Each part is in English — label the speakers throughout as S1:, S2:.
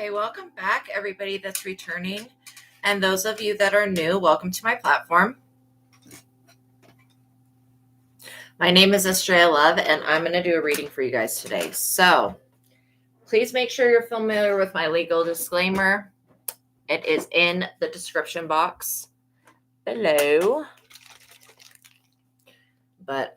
S1: Okay, welcome back, everybody that's returning. And those of you that are new, welcome to my platform. My name is Astraea Love, and I'm going to do a reading for you guys today. So please make sure you're familiar with my legal disclaimer. It is in the description box below. But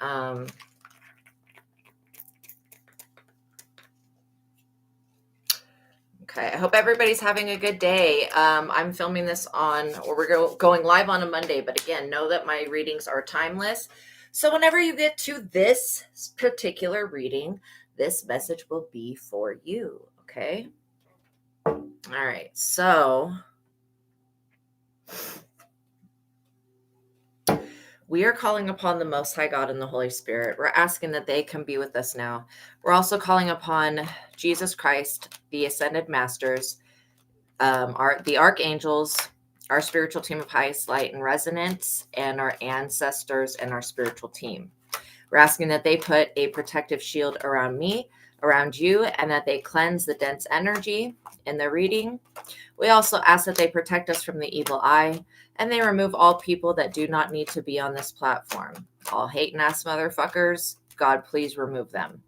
S1: okay, I hope everybody's having a good day. I'm filming this we're going live on a Monday, but again, know that my readings are timeless. So whenever you get to this particular reading, this message will be for you, okay? All right, so we are calling upon the Most High God and the Holy Spirit. We're asking that they come be with us now. We're also calling upon Jesus Christ, the Ascended Masters, the archangels, our spiritual team of highest light and resonance, and our ancestors and our spiritual team. We're asking that they put a protective shield around me, around you, and that they cleanse the dense energy in the reading. We also ask that they protect us from the evil eye, and they remove all people that do not need to be on this platform. All hating ass motherfuckers, God, please remove them.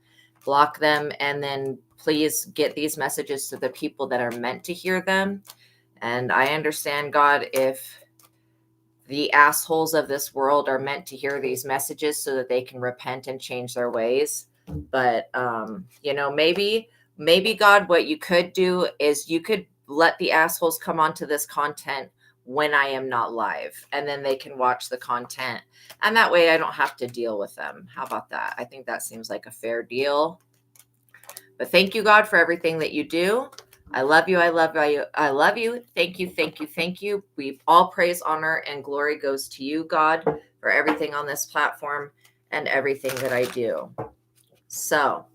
S1: Block them, and then please get these messages to the people that are meant to hear them. And I understand, God, if the assholes of this world are meant to hear these messages so that they can repent and change their ways. But, maybe God, what you could do is you could let the assholes come onto this content when I am not live, and then they can watch the content. And that way I don't have to deal with them. How about that? I think that seems like a fair deal. But thank you, God, for everything that you do. I love you. I love you. I love you. Thank you. Thank you. Thank you. We all praise, honor, and glory goes to you, God, for everything on this platform and everything that I do. So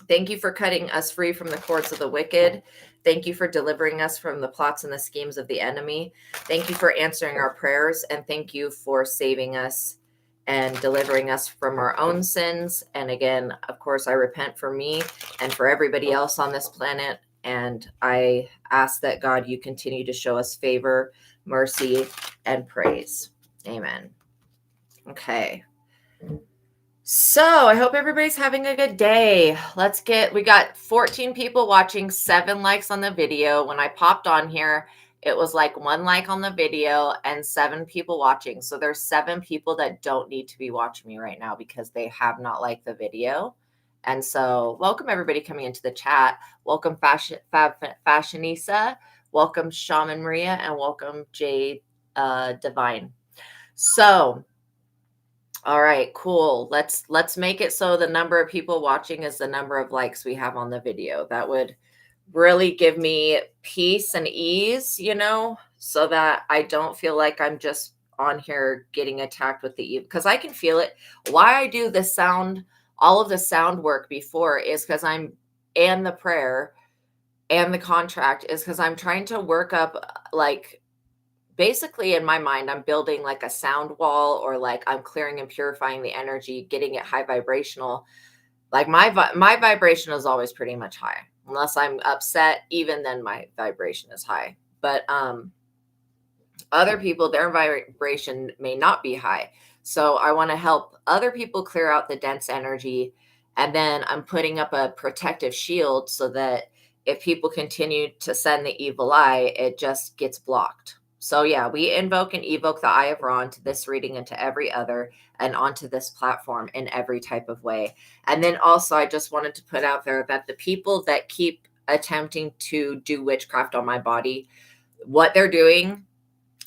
S1: thank you for cutting us free from the cords of the wicked. Thank you for delivering us from the plots and the schemes of the enemy. Thank you for answering our prayers, and thank you for saving us and delivering us from our own sins. And again, of course, I repent for me and for everybody else on this planet. And I ask that, God, you continue to show us favor, mercy, and praise. Amen. Okay. So I hope everybody's having a good day. We got 14 people watching, 7 likes on the video. When I popped on here, it was like 1 like on the video and 7 people watching. So there's 7 people that don't need to be watching me right now because they have not liked the video. And so welcome everybody coming into the chat. Welcome Fashionisa. Welcome Shaman Maria, and welcome Jade Divine. So all right, cool. Let's make it so the number of people watching is the number of likes we have on the video. That would really give me peace and ease, so that I don't feel like I'm just on here getting attacked with the evil, because I can feel it. Why I do the sound, all of the sound work before is because and the prayer and the contract is because I'm trying to work up, like, basically in my mind, I'm building like a sound wall, or like I'm clearing and purifying the energy, getting it high vibrational. Like my vibration is always pretty much high, unless I'm upset. Even then my vibration is high. But other people, their vibration may not be high. So I want to help other people clear out the dense energy. And then I'm putting up a protective shield so that if people continue to send the evil eye, it just gets blocked. So yeah, we invoke and evoke the Eye of Ra into this reading and to every other, and onto this platform in every type of way. And then also, I just wanted to put out there that the people that keep attempting to do witchcraft on my body, what they're doing,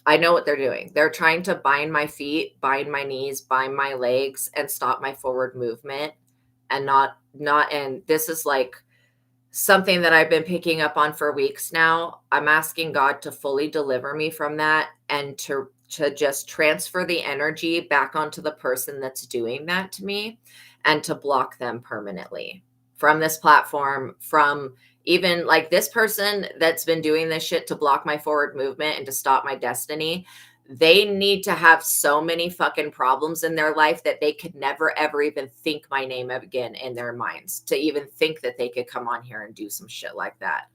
S1: I know what they're doing. They're trying to bind my feet, bind my knees, bind my legs, and stop my forward movement. And and this is like something that I've been picking up on for weeks now. I'm asking God to fully deliver me from that, and to just transfer the energy back onto the person that's doing that to me, and to block them permanently from this platform, from even like this person that's been doing this shit to block my forward movement and to stop my destiny. They need to have so many fucking problems in their life that they could never, ever even think my name again in their minds, to even think that they could come on here and do some shit like that.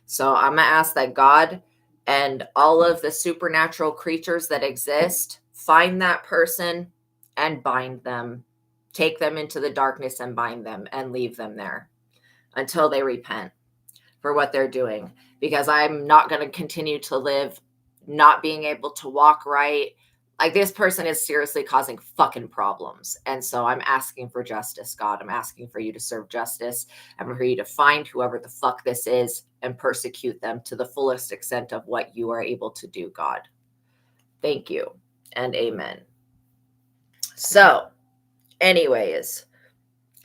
S1: So I'm going to ask that God and all of the supernatural creatures that exist find that person and bind them, take them into the darkness and bind them and leave them there until they repent for what they're doing, because I'm not going to continue to live not being able to walk right. Like, this person is seriously causing fucking problems. And so I'm asking for justice, God. I'm asking for you to serve justice and for you to find whoever the fuck this is and persecute them to the fullest extent of what you are able to do, God. Thank you and amen. So, anyways,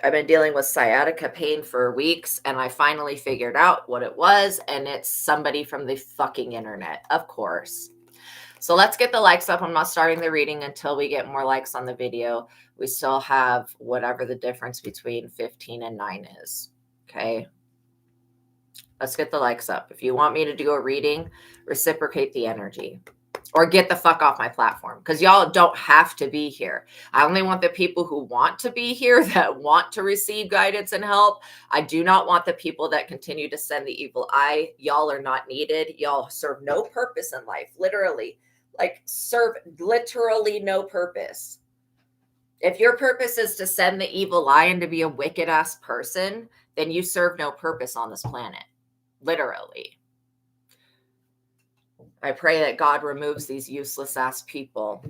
S1: I've been dealing with sciatica pain for weeks, and I finally figured out what it was, and it's somebody from the fucking internet, of course. So let's get the likes up. I'm not starting the reading until we get more likes on the video. We still have whatever the difference between 15 and 9 is. Okay. Let's get the likes up. If you want me to do a reading, reciprocate the energy. Or get the fuck off my platform, because y'all don't have to be here. I only want the people who want to be here, that want to receive guidance and help. I do not want the people that continue to send the evil eye. Y'all are not needed. Y'all serve no purpose in life. Literally, like, serve literally no purpose. If your purpose is to send the evil eye and to be a wicked ass person, then you serve no purpose on this planet. Literally. I pray that God removes these useless ass people.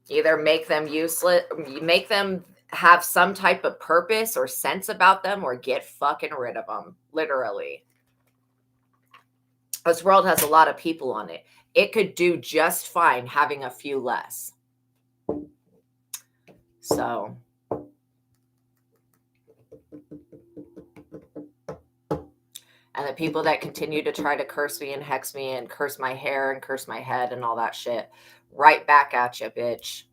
S1: Either make them useless, make them have some type of purpose or sense about them, or get fucking rid of them. Literally. This world has a lot of people on it. It could do just fine having a few less. So, and the people that continue to try to curse me and hex me and curse my hair and curse my head and all that shit, right back at you, bitch.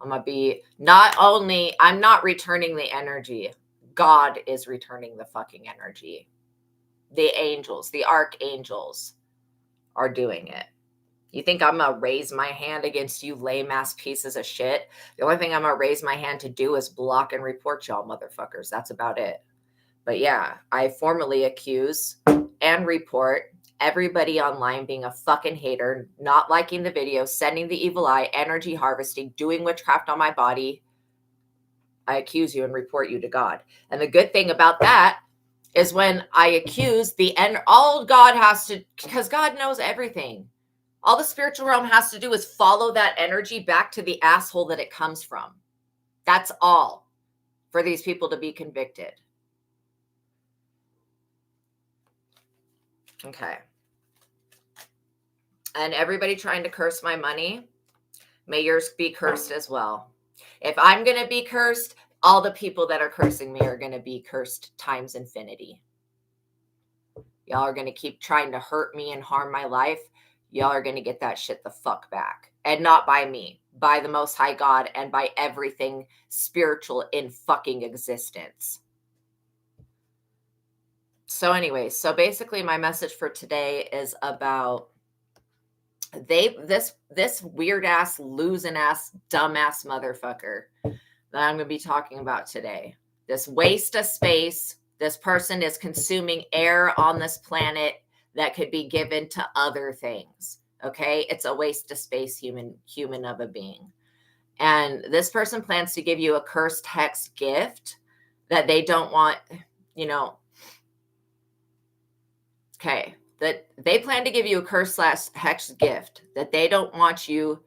S1: I'm going to be, not only, I'm not returning the energy. God is returning the fucking energy. The angels, the archangels are doing it. You think I'm going to raise my hand against you lame ass pieces of shit? The only thing I'm going to raise my hand to do is block and report y'all motherfuckers. That's about it. But yeah, I formally accuse and report everybody online being a fucking hater, not liking the video, sending the evil eye, energy harvesting, doing witchcraft on my body. I accuse you and report you to God. And the good thing about that is, when I accuse the end, all God has to, because God knows everything. All the spiritual realm has to do is follow that energy back to the asshole that it comes from. That's all for these people to be convicted. Okay. And everybody trying to curse my money, may yours be cursed as well. If I'm going to be cursed, all the people that are cursing me are going to be cursed times infinity. Y'all are going to keep trying to hurt me and harm my life. Y'all are going to get that shit the fuck back. And not by me, by the Most High God and by everything spiritual in fucking existence. So anyways, so basically my message for today is about this weird ass, losing ass, dumbass motherfucker that I'm going to be talking about today. This waste of space. This person is consuming air on this planet that could be given to other things. Okay. It's a waste of space, human of a being. And this person plans to give you a cursed hex gift that they don't want, okay. That they plan to give you a curse / hex gift that they don't want you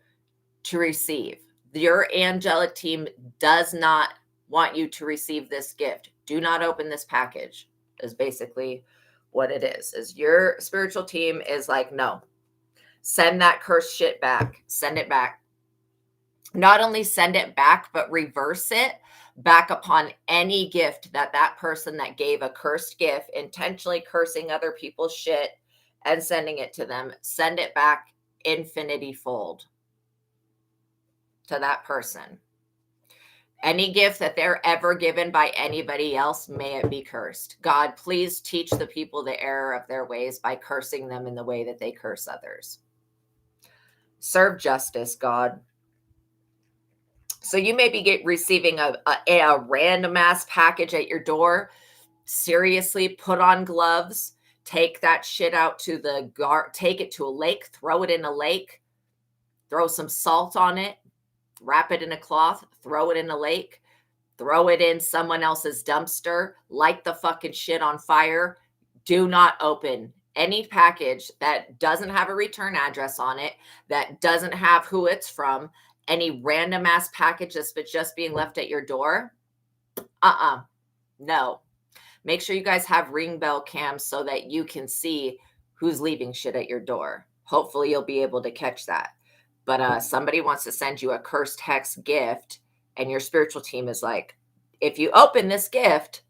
S1: to receive. Your angelic team does not want you to receive this gift. Do not open this package, is basically what it is. Is your spiritual team is like, no, send that cursed shit back. Send it back. Not only send it back, but reverse it back upon any gift that person that gave a cursed gift, intentionally cursing other people's shit and sending it to them. Send it back infinity fold to that person. Any gift that they're ever given by anybody else, may it be cursed. God, please teach the people the error of their ways by cursing them in the way that they curse others. Serve justice, God. So you may be receiving a random ass package at your door. Seriously, put on gloves. take that shit out to the take it to a lake, throw it in a lake, throw some salt on it, wrap it in a cloth, throw it in a lake, throw it in someone else's dumpster, light the fucking shit on fire. Do not open any package that doesn't have a return address on it, that doesn't have who it's from, any random ass package that's just being left at your door. No. Make sure you guys have ring bell cams so that you can see who's leaving shit at your door. Hopefully you'll be able to catch that. But somebody wants to send you a cursed hex gift, and your spiritual team is like, if you open this gift,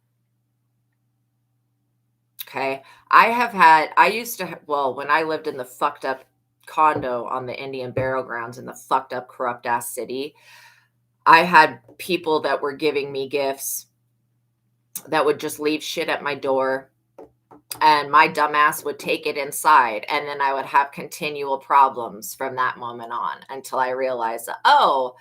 S1: okay. I used to, when I lived in the fucked up condo on the Indian Burial Grounds in the fucked up corrupt ass city, I had people that were giving me gifts that would just leave shit at my door, and my dumbass would take it inside, and then I would have continual problems from that moment on until I realized that, oh,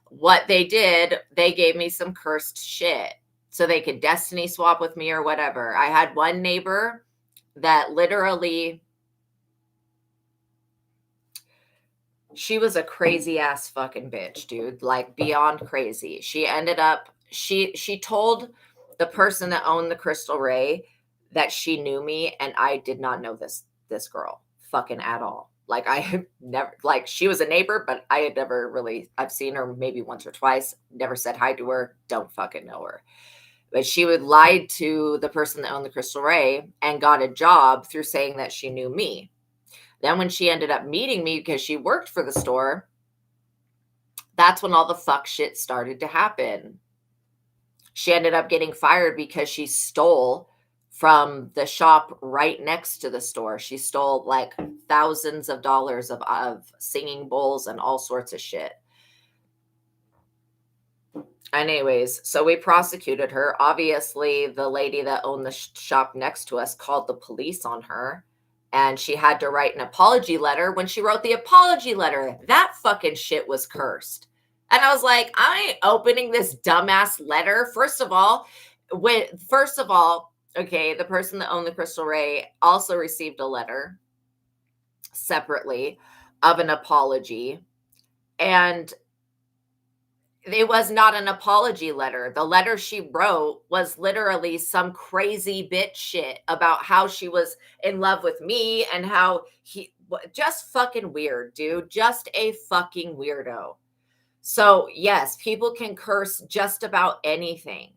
S1: what they did, they gave me some cursed shit so they could destiny swap with me or whatever. I had one neighbor that literally, she was a crazy ass fucking bitch, dude, like beyond crazy. She ended up, she told the person that owned the crystal ray that she knew me, and I did not know this girl fucking at all. Like, I had never, like, she was a neighbor, but I had never really, I've seen her maybe once or twice, never said hi to her, don't fucking know her. But she would lie to the person that owned the crystal ray and got a job through saying that she knew me. Then when she ended up meeting me because she worked for the store, that's when all the fuck shit started to happen. She ended up getting fired because she stole from the shop right next to the store. She stole like thousands of dollars of singing bowls and all sorts of shit. Anyways, so we prosecuted her. Obviously, the lady that owned the shop next to us called the police on her, and she had to write an apology letter. When she wrote the apology letter, that fucking shit was cursed. And I was like, I ain't opening this dumbass letter. First of all, okay, the person that owned the crystal ray also received a letter separately of an apology, and it was not an apology letter. The letter she wrote was literally some crazy bitch shit about how she was in love with me and how just fucking weird, dude. Just a fucking weirdo. So, yes, people can curse just about anything.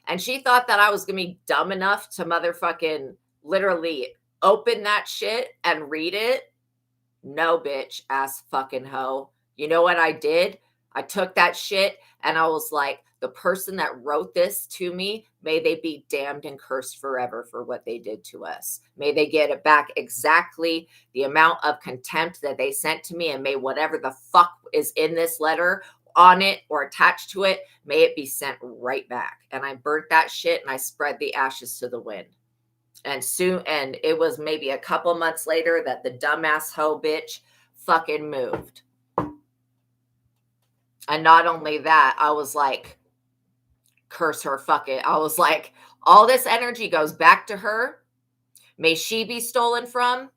S1: And she thought that I was going to be dumb enough to motherfucking literally open that shit and read it. No, bitch, ass fucking hoe. You know what I did? I took that shit and I was like, the person that wrote this to me, may they be damned and cursed forever for what they did to us. May they get it back exactly the amount of contempt that they sent to me, and may whatever the fuck is in this letter on it or attached to it, may it be sent right back. And I burnt that shit and I spread the ashes to the wind. And it was maybe a couple months later that the dumbass hoe bitch fucking moved. And not only that, I was like, curse her, fuck it. I was like, all this energy goes back to her. May she be stolen from.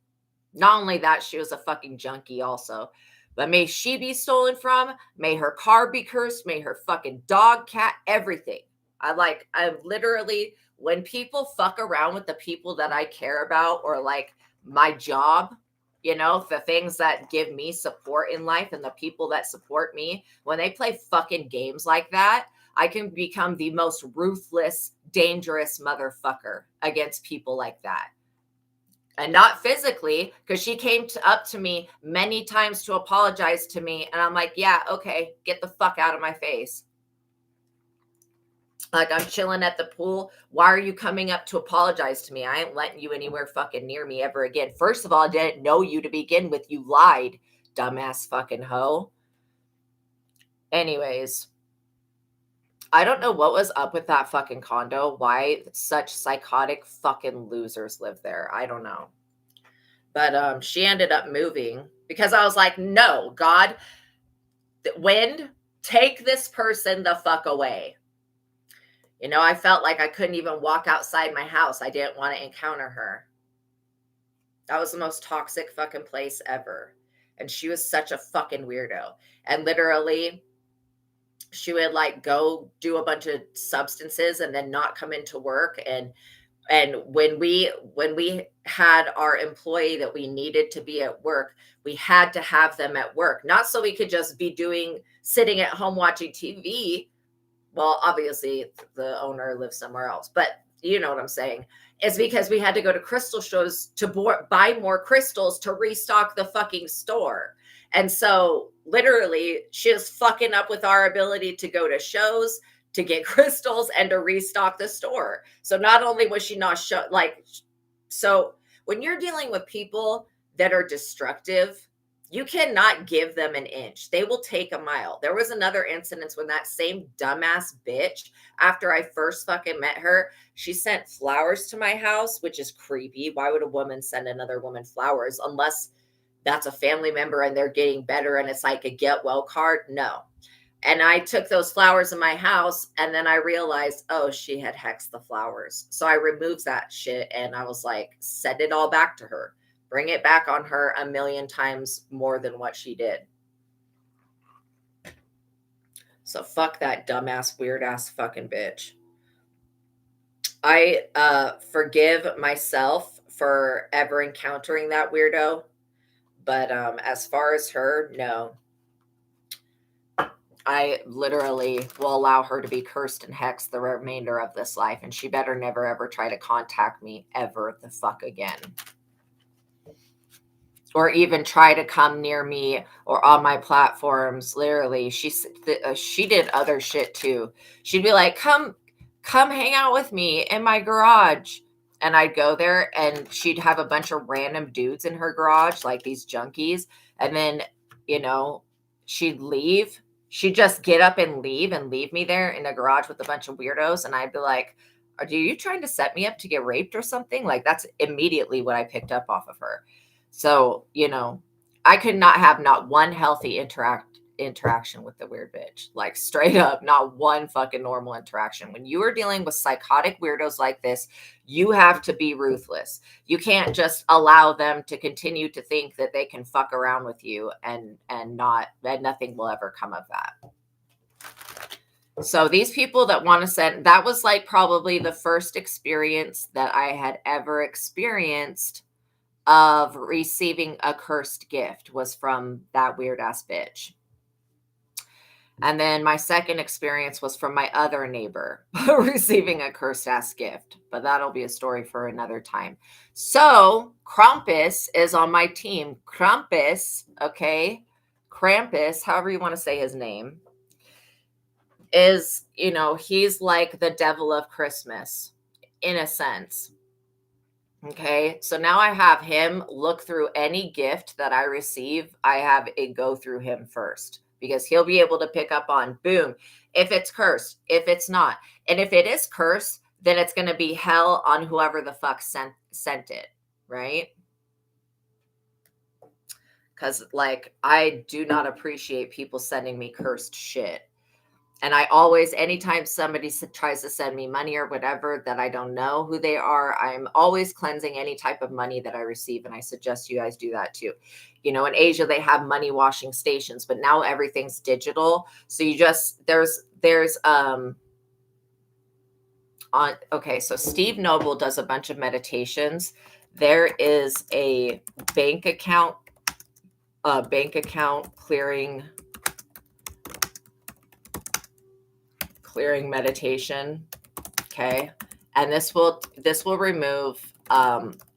S1: Not only that, she was a fucking junkie also. But may she be stolen from. May her car be cursed. May her fucking dog, cat, everything. I literally, when people fuck around with the people that I care about, or like my job, you know, the things that give me support in life and the people that support me, when they play fucking games like that, I can become the most ruthless, dangerous motherfucker against people like that. And not physically, because she came up to me many times to apologize to me. And I'm like, yeah, okay, get the fuck out of my face. Like, I'm chilling at the pool. Why are you coming up to apologize to me? I ain't letting you anywhere fucking near me ever again. First of all, I didn't know you to begin with. You lied, dumbass fucking hoe. Anyways, I don't know what was up with that fucking condo. Why such psychotic fucking losers live there. I don't know. But she ended up moving because I was like, no, God, wind, take this person the fuck away. You know, I felt like I couldn't even walk outside my house. I didn't want to encounter her. That was the most toxic fucking place ever. And she was such a fucking weirdo. And literally, she would like go do a bunch of substances and then not come into work. And when we had our employee that we needed to be at work, we had to have them at work, not so we could just be sitting at home watching TV. Well, obviously the owner lives somewhere else, but you know what I'm saying. It's because we had to go to crystal shows to buy more crystals to restock the fucking store. And so literally she is fucking up with our ability to go to shows, to get crystals, and to restock the store. So not only was she not so when you're dealing with people that are destructive, you cannot give them an inch. They will take a mile. There was another incident when that same dumbass bitch, after I first fucking met her, she sent flowers to my house, which is creepy. Why would a woman send another woman flowers unless that's a family member and they're getting better and it's like a get well card? No. And I took those flowers in my house and then I realized, oh, she had hexed the flowers. So I removed that shit and I was like, send it all back to her. Bring it back on her a million times more than what she did. So fuck that dumbass, weird ass fucking bitch. I forgive myself for ever encountering that weirdo. But as far as her, no. I literally will allow her to be cursed and hexed the remainder of this life. And she better never ever try to contact me ever the fuck again. Or even try to come near me or on my platforms. Literally, she did other shit too. She'd be like, come hang out with me in my garage. And I'd go there and she'd have a bunch of random dudes in her garage, like these junkies. And then, she'd leave. She'd just get up and leave me there in a garage with a bunch of weirdos. And I'd be like, are you trying to set me up to get raped or something? Like, that's immediately what I picked up off of her. So, I could not have not one healthy interaction with the weird bitch. Like, straight up, not one fucking normal interaction. When you are dealing with psychotic weirdos like this, you have to be ruthless. You can't just allow them to continue to think that they can fuck around with you and nothing will ever come of that. So these people that want to send, that was like probably the first experience that I had ever experienced of receiving a cursed gift, was from that weird ass bitch. And then my second experience was from my other neighbor receiving a cursed ass gift, but that'll be a story for another time. So Krampus is on my team. Krampus, okay? Krampus, however you want to say his name, is, he's like the devil of Christmas in a sense. Okay, so now I have him look through any gift that I receive. I have it go through him first because he'll be able to pick up on, boom, if it's cursed, if it's not. And if it is cursed, then it's going to be hell on whoever the fuck sent it, right? Because, like, I do not appreciate people sending me cursed shit. And I always, anytime somebody tries to send me money or whatever that I don't know who they are, I'm always cleansing any type of money that I receive. And I suggest you guys do that too. In Asia, they have money washing stations, but now everything's digital. So so Steve Noble does a bunch of meditations. There is a bank account clearing meditation. Okay. And this will remove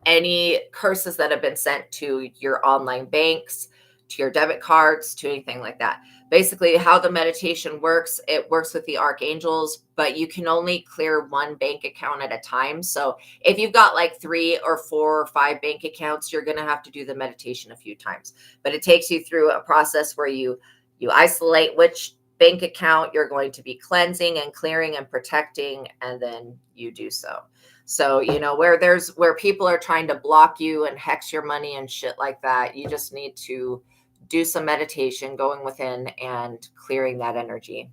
S1: any curses that have been sent to your online banks, to your debit cards, to anything like that. Basically, how the meditation works, it works with the archangels, but you can only clear one bank account at a time. So if you've got like 3 or 4 or 5 bank accounts, you're going to have to do the meditation a few times. But it takes you through a process where you isolate which bank account you're going to be cleansing and clearing and protecting, and then you do so. So, where people are trying to block you and hex your money and shit like that, you just need to do some meditation, going within and clearing that energy.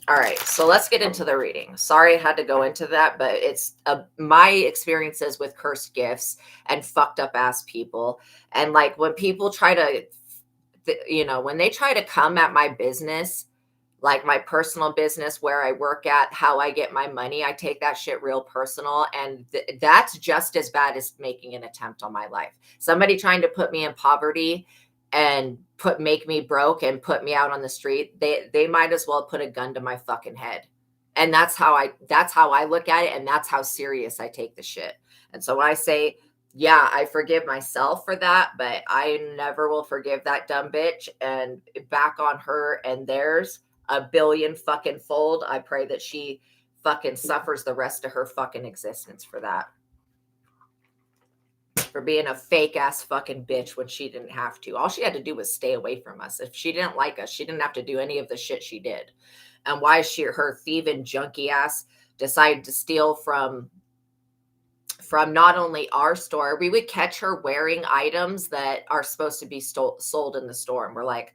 S1: All right, so let's get into the reading. Sorry I had to go into that, but it's my experiences with cursed gifts and fucked up ass people. And like when people try to, when they try to come at my business, like my personal business, where I work at, how I get my money, I take that shit real personal. And that's just as bad as making an attempt on my life. Somebody trying to put me in poverty and make me broke and put me out on the street, they might as well put a gun to my fucking head. And that's how I look at it, and that's how serious I take the shit. And so when I say, yeah, I forgive myself for that, but I never will forgive that dumb bitch, and back on her and theirs a billion fucking fold. I pray that she fucking suffers the rest of her fucking existence for that. For being a fake ass fucking bitch when she didn't have to. All she had to do was stay away from us. If she didn't like us, she didn't have to do any of the shit she did. And why her thieving junkie ass decided to steal from not only our store, we would catch her wearing items that are supposed to be sold in the store. And we're like,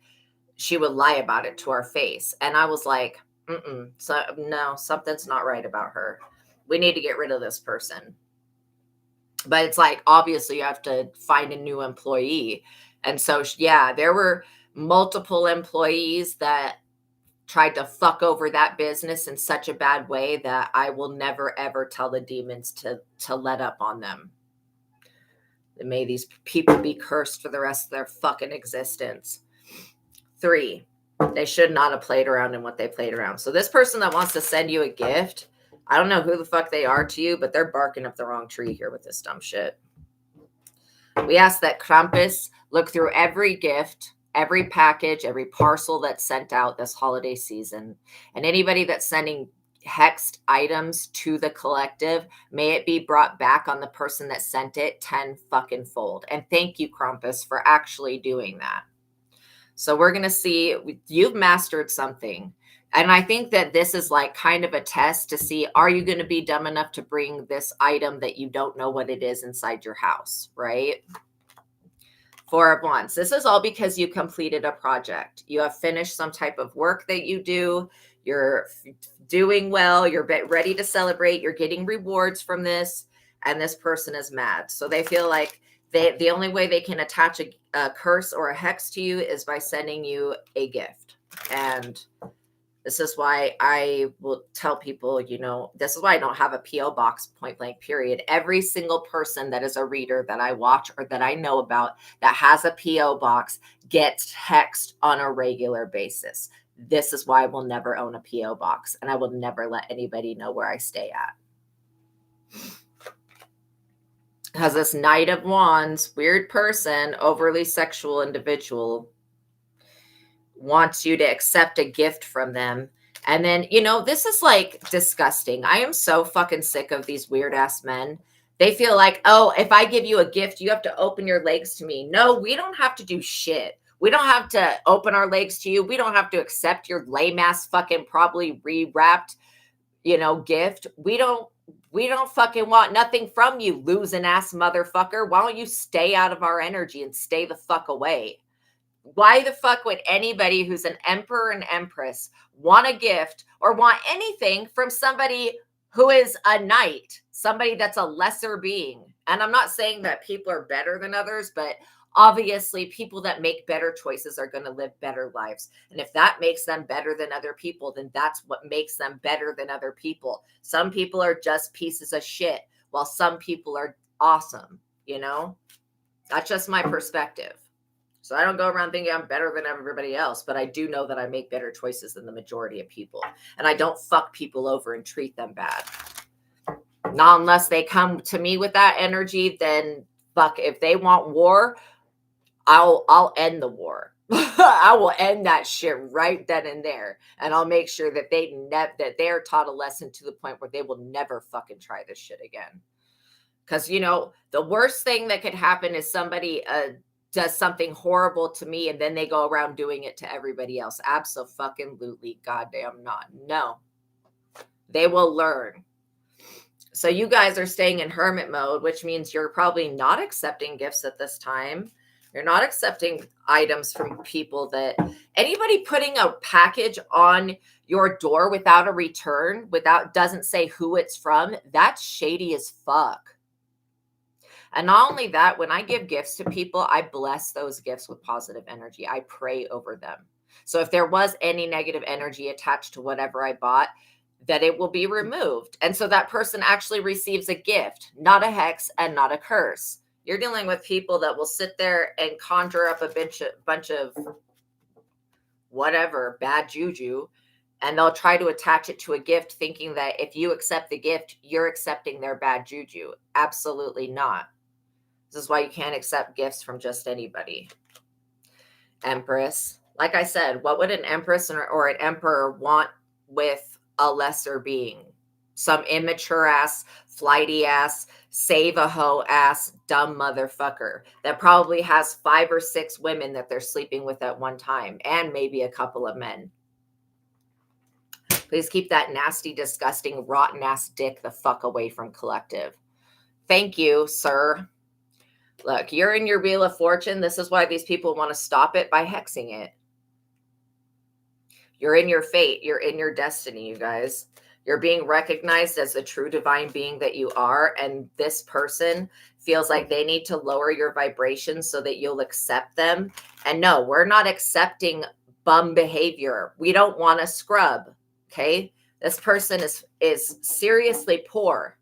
S1: she would lie about it to our face. And I was like, so no, something's not right about her. We need to get rid of this person. But it's like, obviously you have to find a new employee. And so, yeah, there were multiple employees that tried to fuck over that business in such a bad way that I will never, ever tell the demons to let up on them. And may these people be cursed for the rest of their fucking existence. 3, they should not have played around in what they played around. So this person that wants to send you a gift, I don't know who the fuck they are to you, but they're barking up the wrong tree here with this dumb shit. We ask that Krampus look through every gift, every package, every parcel that's sent out this holiday season. And anybody that's sending hexed items to the collective, may it be brought back on the person that sent it 10 fucking fold. And thank you, Krampus, for actually doing that. So we're going to see, you've mastered something. And I think that this is like kind of a test to see, are you going to be dumb enough to bring this item that you don't know what it is inside your house, right? 4 of Wands. This is all because you completed a project. You have finished some type of work that you do. You're doing well. You're ready to celebrate. You're getting rewards from this. And this person is mad. So they feel like the only way they can attach a curse or a hex to you is by sending you a gift. And this is why I will tell people, this is why I don't have a P.O. box, point blank, period. Every single person that is a reader that I watch or that I know about that has a P.O. box gets hexed on a regular basis. This is why I will never own a P.O. box, and I will never let anybody know where I stay at. Has this Knight of Wands, weird person, overly sexual individual, wants you to accept a gift from them. And then, this is like disgusting. I am so fucking sick of these weird ass men. They feel like, oh, if I give you a gift, you have to open your legs to me. No, we don't have to do shit. We don't have to open our legs to you. We don't have to accept your lame ass fucking probably rewrapped, gift. We don't fucking want nothing from you, losing ass motherfucker. Why don't you stay out of our energy and stay the fuck away? Why the fuck would anybody who's an emperor and empress want a gift or want anything from somebody who is a knight, somebody that's a lesser being? And I'm not saying that people are better than others, but obviously people that make better choices are going to live better lives. And if that makes them better than other people, then that's what makes them better than other people. Some people are just pieces of shit, while some people are awesome. That's just my perspective. So I don't go around thinking I'm better than everybody else, but I do know that I make better choices than the majority of people. And I don't fuck people over and treat them bad. Not unless they come to me with that energy, then fuck. If they want war, I'll end the war. I will end that shit right then and there. And I'll make sure that they are taught a lesson to the point where they will never fucking try this shit again. Because, the worst thing that could happen is somebody does something horrible to me and then they go around doing it to everybody else. Abso-fucking-lutely, goddamn not. No. They will learn. So you guys are staying in hermit mode, which means you're probably not accepting gifts at this time. You're not accepting items from people that anybody putting a package on your door without a return, doesn't say who it's from. That's shady as fuck. And not only that, when I give gifts to people, I bless those gifts with positive energy. I pray over them. So if there was any negative energy attached to whatever I bought, that it will be removed. And so that person actually receives a gift, not a hex and not a curse. You're dealing with people that will sit there and conjure up a bunch of whatever, bad juju, and they'll try to attach it to a gift thinking that if you accept the gift, you're accepting their bad juju. Absolutely not. This is why you can't accept gifts from just anybody. Empress. Like I said, what would an empress or an emperor want with a lesser being? Some immature ass, flighty ass, save a hoe ass, dumb motherfucker that probably has 5 or 6 women that they're sleeping with at one time, and maybe a couple of men. Please keep that nasty, disgusting, rotten ass dick the fuck away from collective. Thank you, sir. Look, you're in your wheel of fortune. This is why these people want to stop it by hexing it. You're in your fate. You're in your destiny, you guys. You're being recognized as the true divine being that you are. And this person feels like they need to lower your vibration so that you'll accept them. And no, we're not accepting bum behavior. We don't want to scrub. Okay. This person is seriously poor.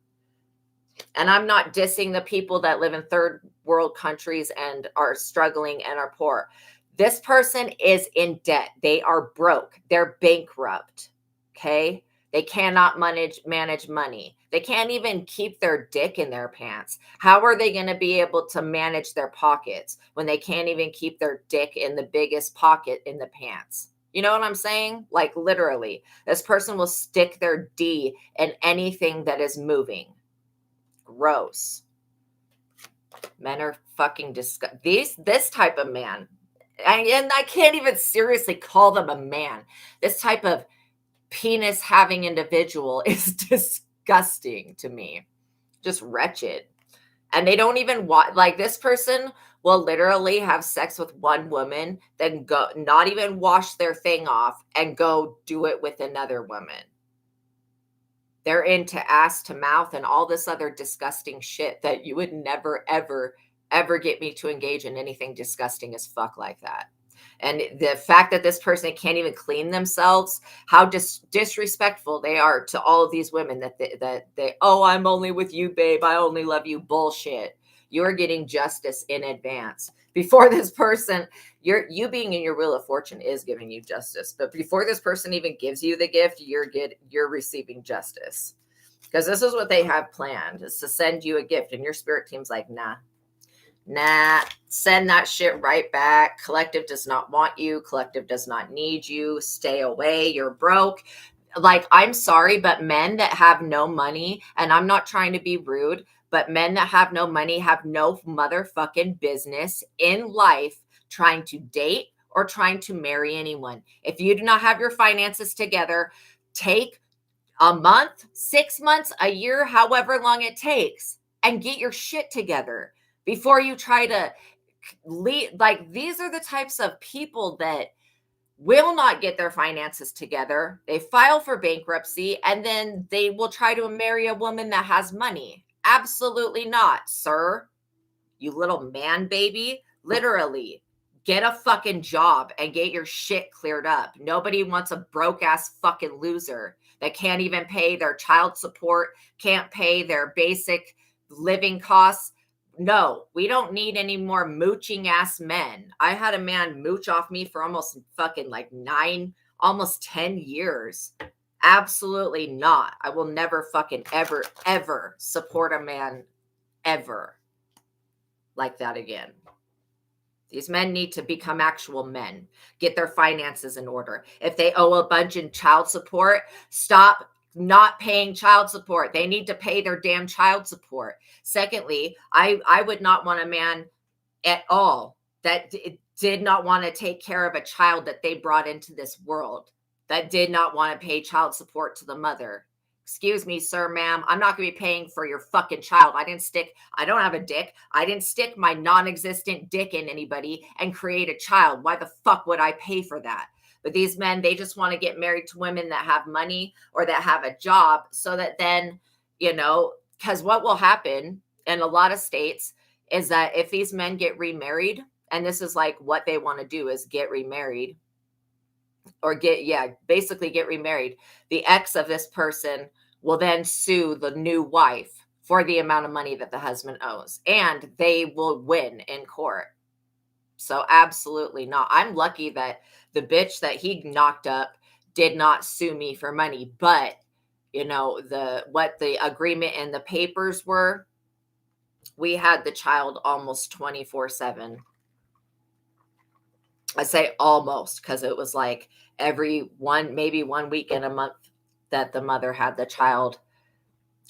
S1: And I'm not dissing the people that live in third world countries and are struggling and are poor. This person is in debt. They are broke. They're bankrupt. Okay. They cannot manage money. They can't even keep their dick in their pants. How are they going to be able to manage their pockets when they can't even keep their dick in the biggest pocket in the pants? You know what I'm saying? Like literally, this person will stick their D in anything that is moving. Gross. Men are fucking disgusting. This type of man, and I can't even seriously call them a man. This type of penis having individual is disgusting to me. Just wretched. And they don't even want, like, this person will literally have sex with one woman, then go not even wash their thing off and go do it with another woman. They're into ass to mouth and all this other disgusting shit that you would never, ever, ever get me to engage in anything disgusting as fuck like that. And the fact that this person can't even clean themselves, how disrespectful they are to all of these women that they, oh, I'm only with you, babe. I only love you. Bullshit. You're getting justice in advance. Before this person, you being in your wheel of fortune is giving you justice. But before this person even gives you the gift, you're receiving justice. Because this is what they have planned, is to send you a gift. And your spirit team's like, nah, send that shit right back. Collective does not want you. Collective does not need you. Stay away. You're broke. Like, I'm sorry, but men that have no money, and I'm not trying to be rude, but men that have no money have no motherfucking business in life trying to date or trying to marry anyone. If you do not have your finances together, take a month, 6 months, a year, however long it takes, and get your shit together before you try to lead. Like, these are the types of people that will not get their finances together. They file for bankruptcy, and then they will try to marry a woman that has money. Absolutely not, sir. You little man baby. Literally, get a fucking job and get your shit cleared up. Nobody wants a broke ass fucking loser that can't even pay their child support, can't pay their basic living costs. No, we don't need any more mooching ass men. I had a man mooch off me for almost fucking like 9, almost 10 years. Absolutely not. I will never fucking ever, ever support a man ever like that again. These men need to become actual men, get their finances in order. If they owe a bunch in child support, stop not paying child support. They need to pay their damn child support. Secondly, I would not want a man at all that did not want to take care of a child that they brought into this world, that did not want to pay child support to the mother. excuse me, sir, ma'am, I'm not going to be paying for your fucking child. I don't have a dick. I didn't stick my non-existent dick in anybody and create a child. Why the fuck would I pay for that? But these men, they just want to get married to women that have money or that have a job so that then, because what will happen in a lot of states is that if these men get remarried, and this is like what they want to do is get remarried or basically get remarried. The ex of this person will then sue the new wife for the amount of money that the husband owes, and they will win in court. So absolutely not. I'm lucky that the bitch that he knocked up did not sue me for money, but what the agreement and the papers were, we had the child almost 24/7. I say almost because it was like maybe 1 week in a month that the mother had the child.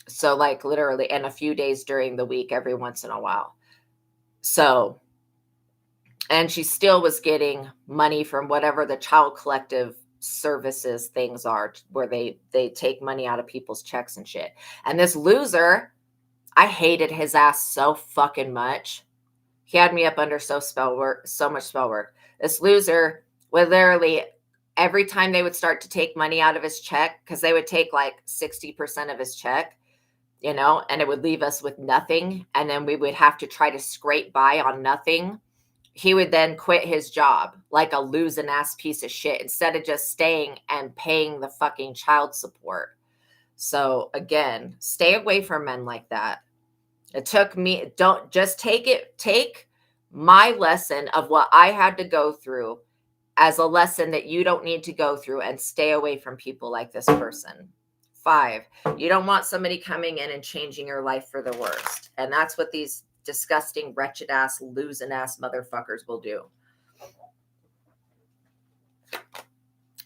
S1: So like literally, and a few days during the week, every once in a while. So, and she still was getting money from whatever the child collective services things are, where they take money out of people's checks and shit. And this loser, I hated his ass so fucking much. He had me up under so much spell work. This loser would literally, every time they would start to take money out of his check, because they would take like 60% of his check, and it would leave us with nothing. And then we would have to try to scrape by on nothing. He would then quit his job like a losing ass piece of shit instead of just staying and paying the fucking child support. So again, stay away from men like that. It took me, don't just take my lesson of what I had to go through as a lesson that you don't need to go through, and stay away from people like this person. 5, you don't want somebody coming in and changing your life for the worst. And that's what these disgusting, wretched ass, losing ass motherfuckers will do.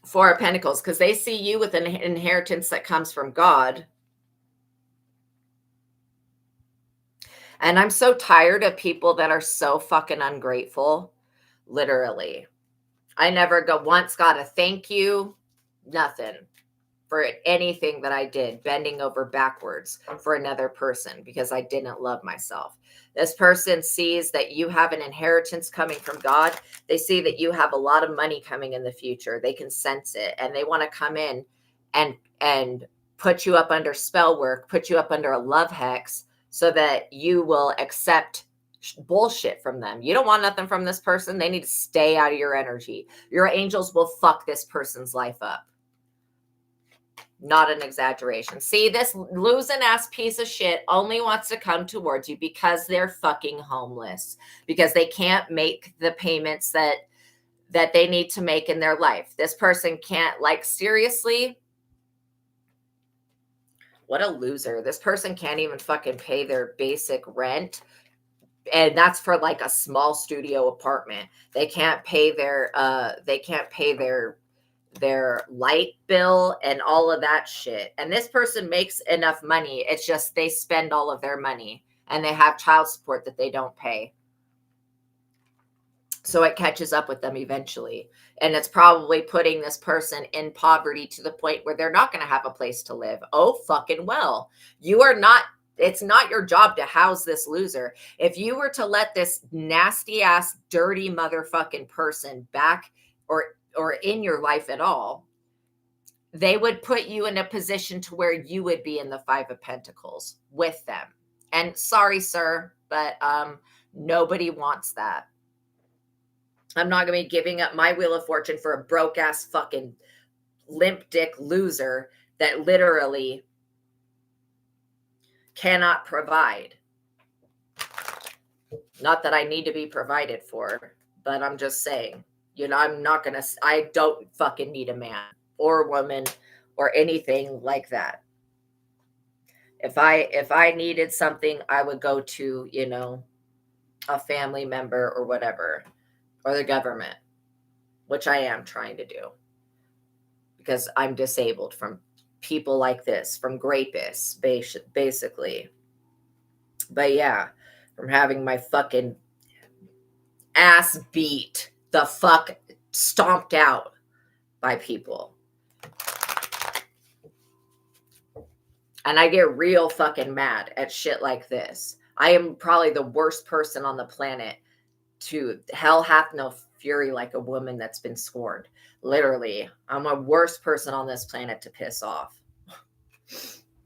S1: 4 of Pentacles, because they see you with an inheritance that comes from God. And I'm so tired of people that are so fucking ungrateful. Literally. I never once got a thank you, nothing, for anything that I did, bending over backwards for another person because I didn't love myself. This person sees that you have an inheritance coming from God. They see that you have a lot of money coming in the future. They can sense it, and they want to come in and put you up under spell work, put you up under a love hex, so that you will accept bullshit from them. You don't want nothing from this person. They need to stay out of your energy. Your angels will fuck this person's life up. Not an exaggeration. See, this losing ass piece of shit only wants to come towards you because they're fucking homeless, because they can't make the payments that they need to make in their life. This person can't, like, seriously, what a loser. This person can't even fucking pay their basic rent. And that's for like a small studio apartment. They can't pay their light bill and all of that shit. And this person makes enough money. It's just they spend all of their money, and they have child support that they don't pay. So it catches up with them eventually. And it's probably putting this person in poverty to the point where they're not going to have a place to live. Oh, fucking well. It's not your job to house this loser. If you were to let this nasty ass, dirty motherfucking person back or in your life at all, they would put you in a position to where you would be in the 5 of Pentacles with them. And sorry, sir, but nobody wants that. I'm not going to be giving up my Wheel of Fortune for a broke ass fucking limp dick loser that literally cannot provide. Not that I need to be provided for, but I'm just saying, I don't fucking need a man or woman or anything like that. If I needed something, I would go to, a family member or whatever, or the government, which I am trying to do because I'm disabled from people like this, from rapists, basically. But yeah, from having my fucking ass beat the fuck stomped out by people. And I get real fucking mad at shit like this. I am probably the worst person on the planet to hell hath no fury like a woman that's been scorned. Literally, I'm a worst person on this planet to piss off.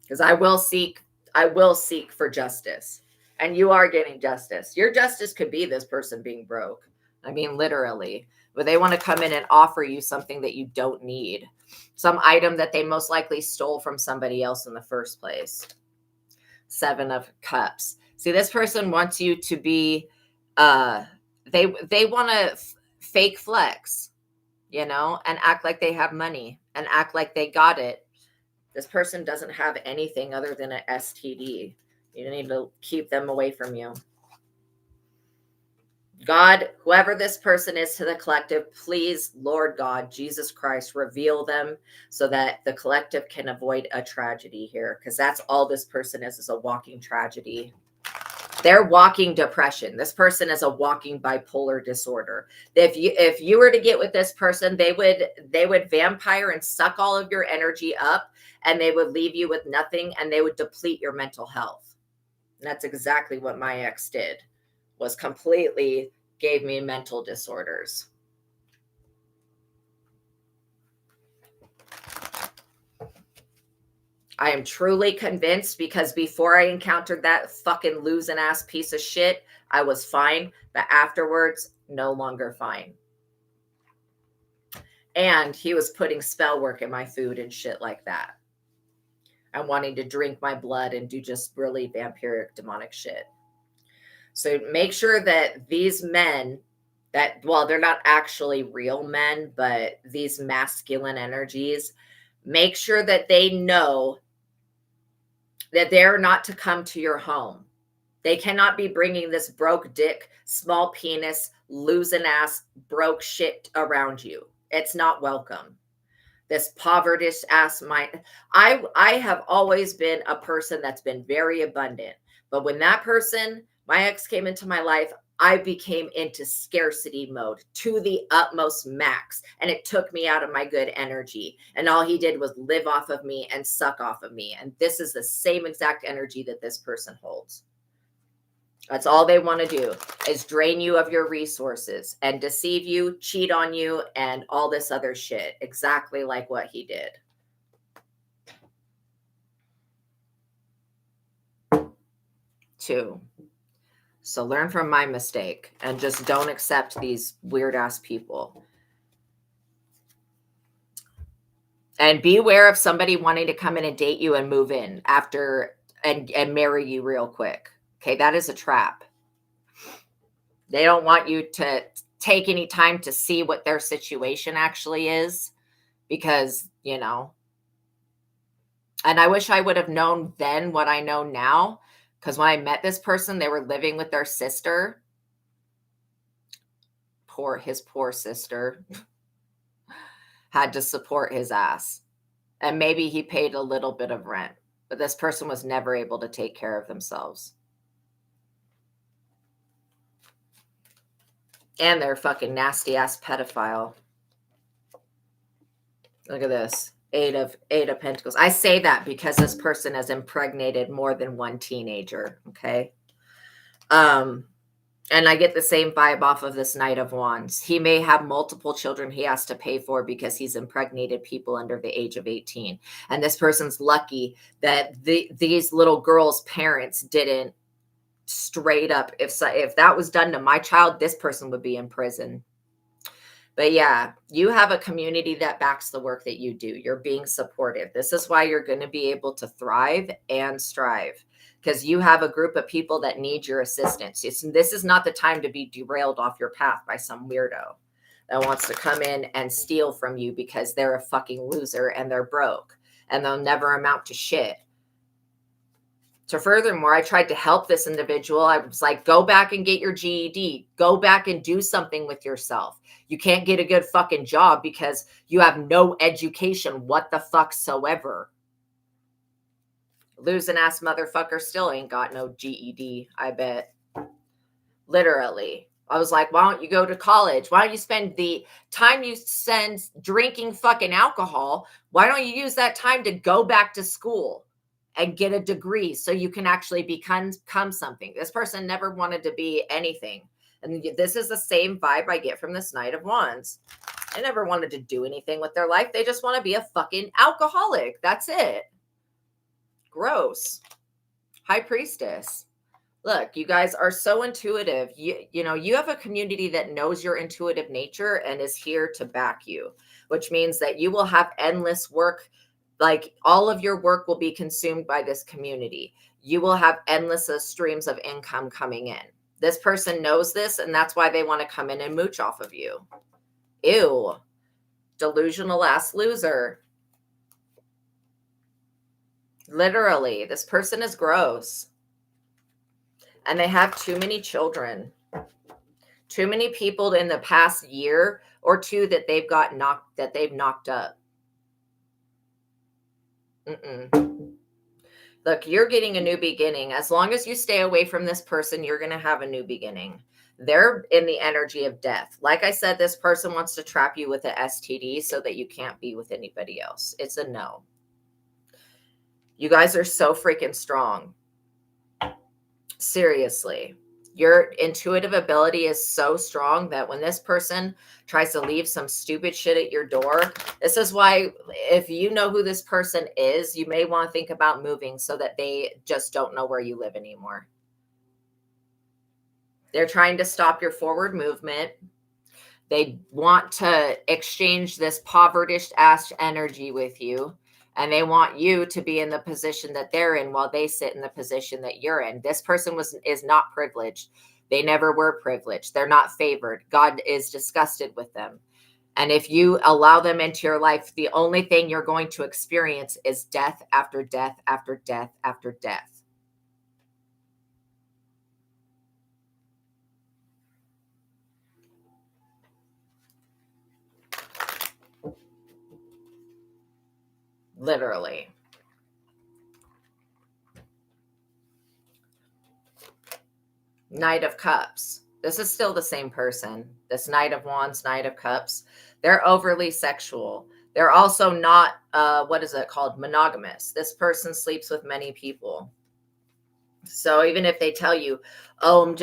S1: Because I will seek for justice. And you are getting justice. Your justice could be this person being broke. I mean, literally. But they want to come in and offer you something that you don't need. Some item that they most likely stole from somebody else in the first place. 7 of Cups. See, this person wants you to be, they want to fake flex, you know, and act like they have money and act like they got it. This person doesn't have anything other than an STD. You need to keep them away from you. God, whoever this person is to the collective, please, Lord God, Jesus Christ, reveal them so that the collective can avoid a tragedy here. Because that's all this person is a walking tragedy. They're walking depression. This person is a walking bipolar disorder. If you were to get with this person, they would vampire and suck all of your energy up, and they would leave you with nothing, and they would deplete your mental health. And that's exactly what my ex did. Was completely gave me mental disorders. I am truly convinced, because before I encountered that fucking losing ass piece of shit, I was fine, but afterwards, no longer fine. And he was putting spell work in my food and shit like that. And wanting to drink my blood and do just really vampiric demonic shit. So make sure that these men that, well, they're not actually real men, but these masculine energies, make sure that they know that they're not to come to your home. They cannot be bringing this broke dick, small penis, losing ass, broke shit around you. It's not welcome. This poverty ass mind. I have always been a person that's been very abundant. But when that person, my ex, came into my life, I became into scarcity mode to the utmost max. And it took me out of my good energy. And all he did was live off of me and suck off of me. And this is the same exact energy that this person holds. That's all they want to do, is drain you of your resources and deceive you, cheat on you, and all this other shit. Exactly like what he did. Two. So learn from my mistake and just don't accept these weird ass people. And beware of somebody wanting to come in and date you and move in after and marry you real quick. Okay, that is a trap. They don't want you to take any time to see what their situation actually is, because, you know, and I wish I would have known then what I know now, because when I met this person, they were living with their sister. His poor sister had to support his ass. And maybe he paid a little bit of rent, but this person was never able to take care of themselves. And they're fucking nasty ass pedophile. Look at this. 8 of Pentacles. I say that because this person has impregnated more than one teenager. Okay. And I get the same vibe off of this Knight of Wands. He may have multiple children he has to pay for because he's impregnated people under the age of 18. And this person's lucky that these little girls' parents didn't straight up. If that was done to my child, this person would be in prison. But yeah, you have a community that backs the work that you do. You're being supportive. This is why you're going to be able to thrive and strive, because you have a group of people that need your assistance. This is not the time to be derailed off your path by some weirdo that wants to come in and steal from you because they're a fucking loser and they're broke and they'll never amount to shit. So furthermore, I tried to help this individual. I was like, go back and get your GED. Go back and do something with yourself. You can't get a good fucking job because you have no education, what the fuck soever. Losing ass motherfucker still ain't got no GED, I bet. Literally. I was like, why don't you go to college? Why don't you spend the time you spend drinking fucking alcohol? Why don't you use that time to go back to school and get a degree so you can actually become something. This person never wanted to be anything. And this is the same vibe I get from this Knight of Wands. They never wanted to do anything with their life. They just want to be a fucking alcoholic. That's it. Gross. High Priestess. Look, you guys are so intuitive. You know, you have a community that knows your intuitive nature and is here to back you, which means that you will have endless work. Like all of your work will be consumed by this community. You will have endless streams of income coming in. This person knows this, and that's why they want to come in and mooch off of you. Ew. Delusional ass loser. Literally, this person is gross. And they have too many children. Too many people in the past year or two that they've knocked up. Look, you're getting a new beginning. As long as you stay away from this person, you're going to have a new beginning. They're in the energy of death. Like I said, this person wants to trap you with an STD so that you can't be with anybody else. It's a no. You guys are so freaking strong. Seriously. Your intuitive ability is so strong that when this person tries to leave some stupid shit at your door, this is why if you know who this person is, you may want to think about moving so that they just don't know where you live anymore. They're trying to stop your forward movement. They want to exchange this impoverished ass energy with you. And they want you to be in the position that they're in while they sit in the position that you're in. This person is not privileged. They never were privileged. They're not favored. God is disgusted with them. And if you allow them into your life, the only thing you're going to experience is death after death after death after death. Literally. Knight of Cups. This is still the same person. This Knight of Wands, Knight of Cups. They're overly sexual. They're also not, what is it called? Monogamous. This person sleeps with many people. So even if they tell you, oh,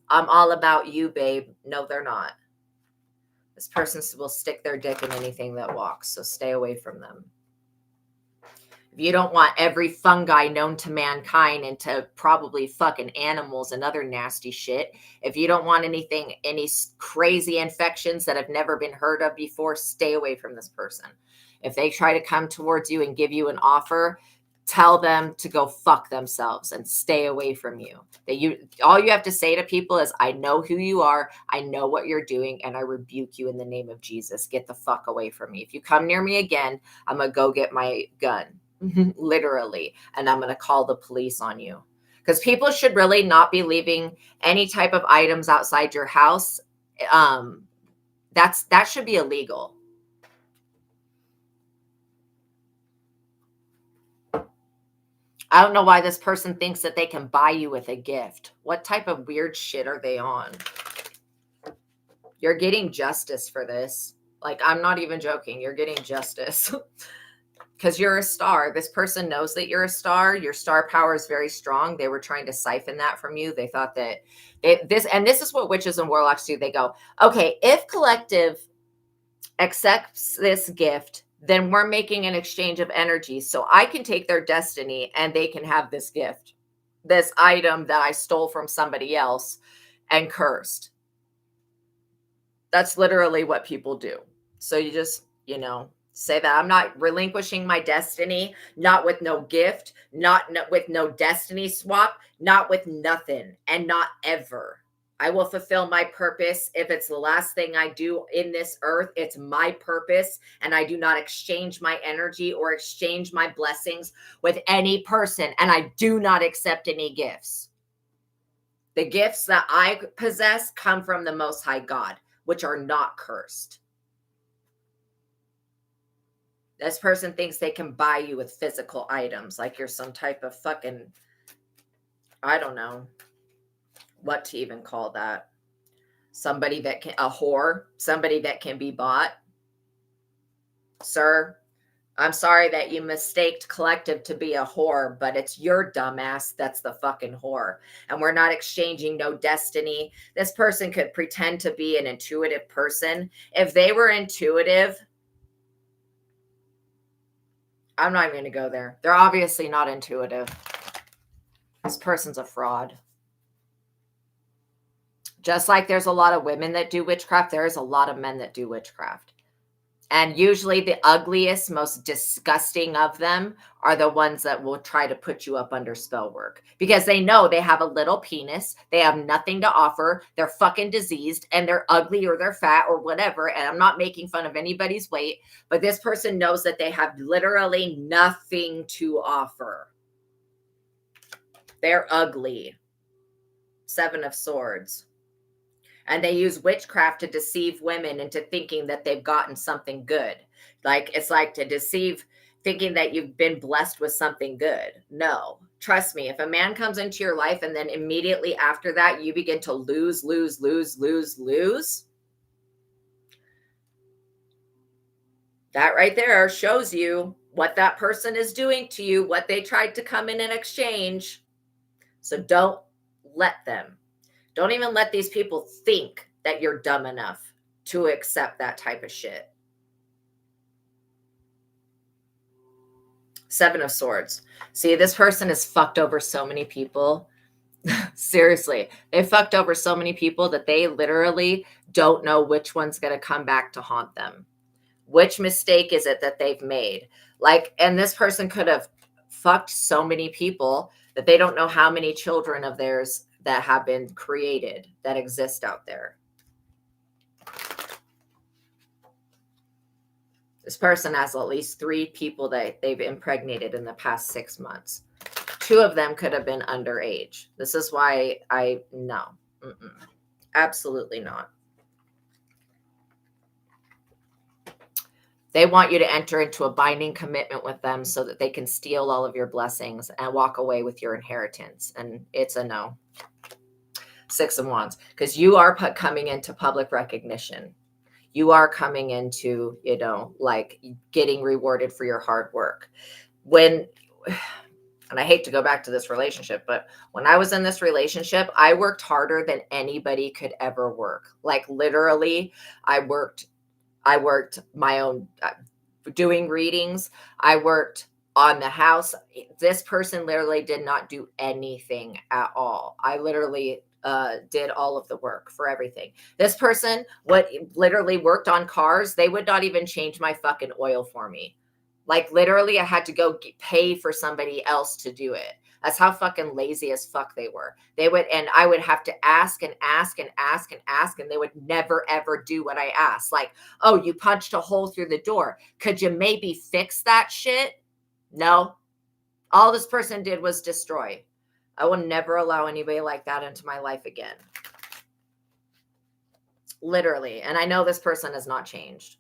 S1: I'm all about you, babe. No, they're not. This person will stick their dick in anything that walks. So stay away from them. If you don't want every fungi known to mankind into probably fucking animals and other nasty shit, if you don't want any crazy infections that have never been heard of before, stay away from this person. If they try to come towards you and give you an offer, tell them to go fuck themselves and stay away from you. All you have to say to people is, I know who you are, I know what you're doing, and I rebuke you in the name of Jesus. Get the fuck away from me. If you come near me again, I'm gonna go get my gun. Literally. And I'm going to call the police on you, because people should really not be leaving any type of items outside your house. That should be illegal. I don't know why this person thinks that they can buy you with a gift. What type of weird shit are they on? You're getting justice for this. Like, I'm not even joking. You're getting justice. Because you're a star. This person knows that you're a star. Your star power is very strong. They were trying to siphon that from you. They thought that this is what witches and warlocks do. They go, okay, if collective accepts this gift, then we're making an exchange of energy. So I can take their destiny and they can have this gift, this item that I stole from somebody else and cursed. That's literally what people do. So you just, say that I'm not relinquishing my destiny, not with no gift, not with no destiny swap, not with nothing, and not ever. I will fulfill my purpose. If it's the last thing I do in this earth, it's my purpose, and I do not exchange my energy or exchange my blessings with any person, and I do not accept any gifts. The gifts that I possess come from the Most High God, which are not cursed. This person thinks they can buy you with physical items, like you're some type of fucking, I don't know what to even call that. A whore, somebody that can be bought. Sir, I'm sorry that you mistaked collective to be a whore, but it's your dumbass that's the fucking whore. And we're not exchanging no destiny. This person could pretend to be an intuitive person. If they were intuitive, I'm not even going to go there. They're obviously not intuitive. This person's a fraud. Just like there's a lot of women that do witchcraft, there's a lot of men that do witchcraft. And usually the ugliest, most disgusting of them are the ones that will try to put you up under spell work because they know they have a little penis. They have nothing to offer. They're fucking diseased and they're ugly or they're fat or whatever. And I'm not making fun of anybody's weight, but this person knows that they have literally nothing to offer. They're ugly. 7 of Swords. And they use witchcraft to deceive women into thinking that they've gotten something good. Like it's like to deceive, thinking that you've been blessed with something good. No, trust me, if a man comes into your life and then immediately after that you begin to lose, that right there shows you what that person is doing to you, what they tried to come in and exchange. So don't let them. Don't even let these people think that you're dumb enough to accept that type of shit. 7 of Swords. See, this person has fucked over so many people. Seriously, they fucked over so many people that they literally don't know which one's going to come back to haunt them. Which mistake is it that they've made? Like, and this person could have fucked so many people that they don't know how many children of theirs that have been created that exist out there. This person has at least 3 people that they've impregnated in the past 6 months. 2 of them could have been underage. This is why no, absolutely not. They want you to enter into a binding commitment with them so that they can steal all of your blessings and walk away with your inheritance. And it's a no. 6 of Wands, because you are coming into public recognition. You are coming into, like getting rewarded for your hard work. And I hate to go back to this relationship, but when I was in this relationship, I worked harder than anybody could ever work. Like literally, I worked my own doing readings. I worked on the house. This person literally did not do anything at all. I literally did all of the work for everything. This person literally worked on cars. They would not even change my fucking oil for me. Like literally I had to go pay for somebody else to do it. That's how fucking lazy as fuck they were. And I would have to ask and ask and ask and ask, and they would never ever do what I asked. Like, oh, you punched a hole through the door. Could you maybe fix that shit? No. All this person did was destroy. I will never allow anybody like that into my life again. Literally. And I know this person has not changed.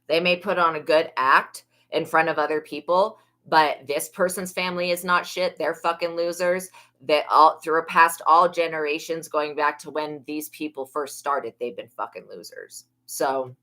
S1: They may put on a good act in front of other people, but this person's family is not shit. They're fucking losers. They all through past all generations, going back to when these people first started, they've been fucking losers. So,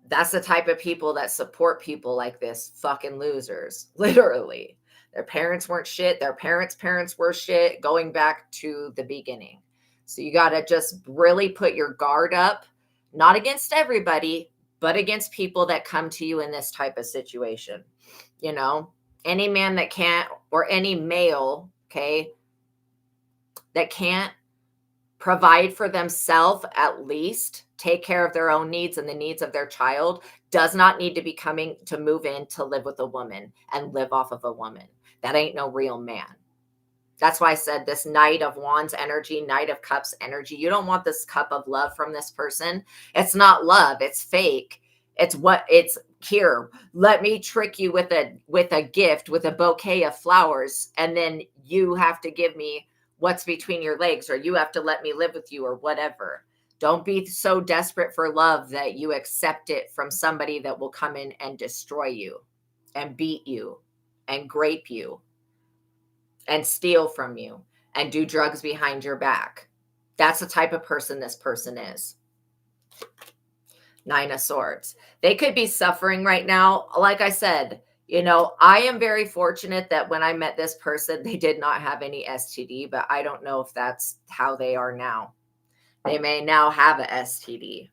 S1: that's the type of people that support people like this, fucking losers. Literally. Their parents weren't shit. Their parents' were shit, going back to the beginning. So you got to just really put your guard up, not against everybody, but against people that come to you in this type of situation. Any man that can't, or any male, okay, that can't provide for themselves, at least take care of their own needs and the needs of their child, does not need to be coming to move in to live with a woman and live off of a woman. That ain't no real man. That's why I said this Knight of Wands energy, Knight of Cups energy. You don't want this cup of love from this person. It's not love. It's fake. It's here. Let me trick you with a gift, with a bouquet of flowers. And then you have to give me what's between your legs, or you have to let me live with you, or whatever. Don't be so desperate for love that you accept it from somebody that will come in and destroy you and beat you and grape you and steal from you and do drugs behind your back. That's the type of person this person is. Nine of Swords. They could be suffering right now. Like I said, you know, I am very fortunate that when I met this person, they did not have any STD, but I don't know if that's how they are now. They may now have a STD.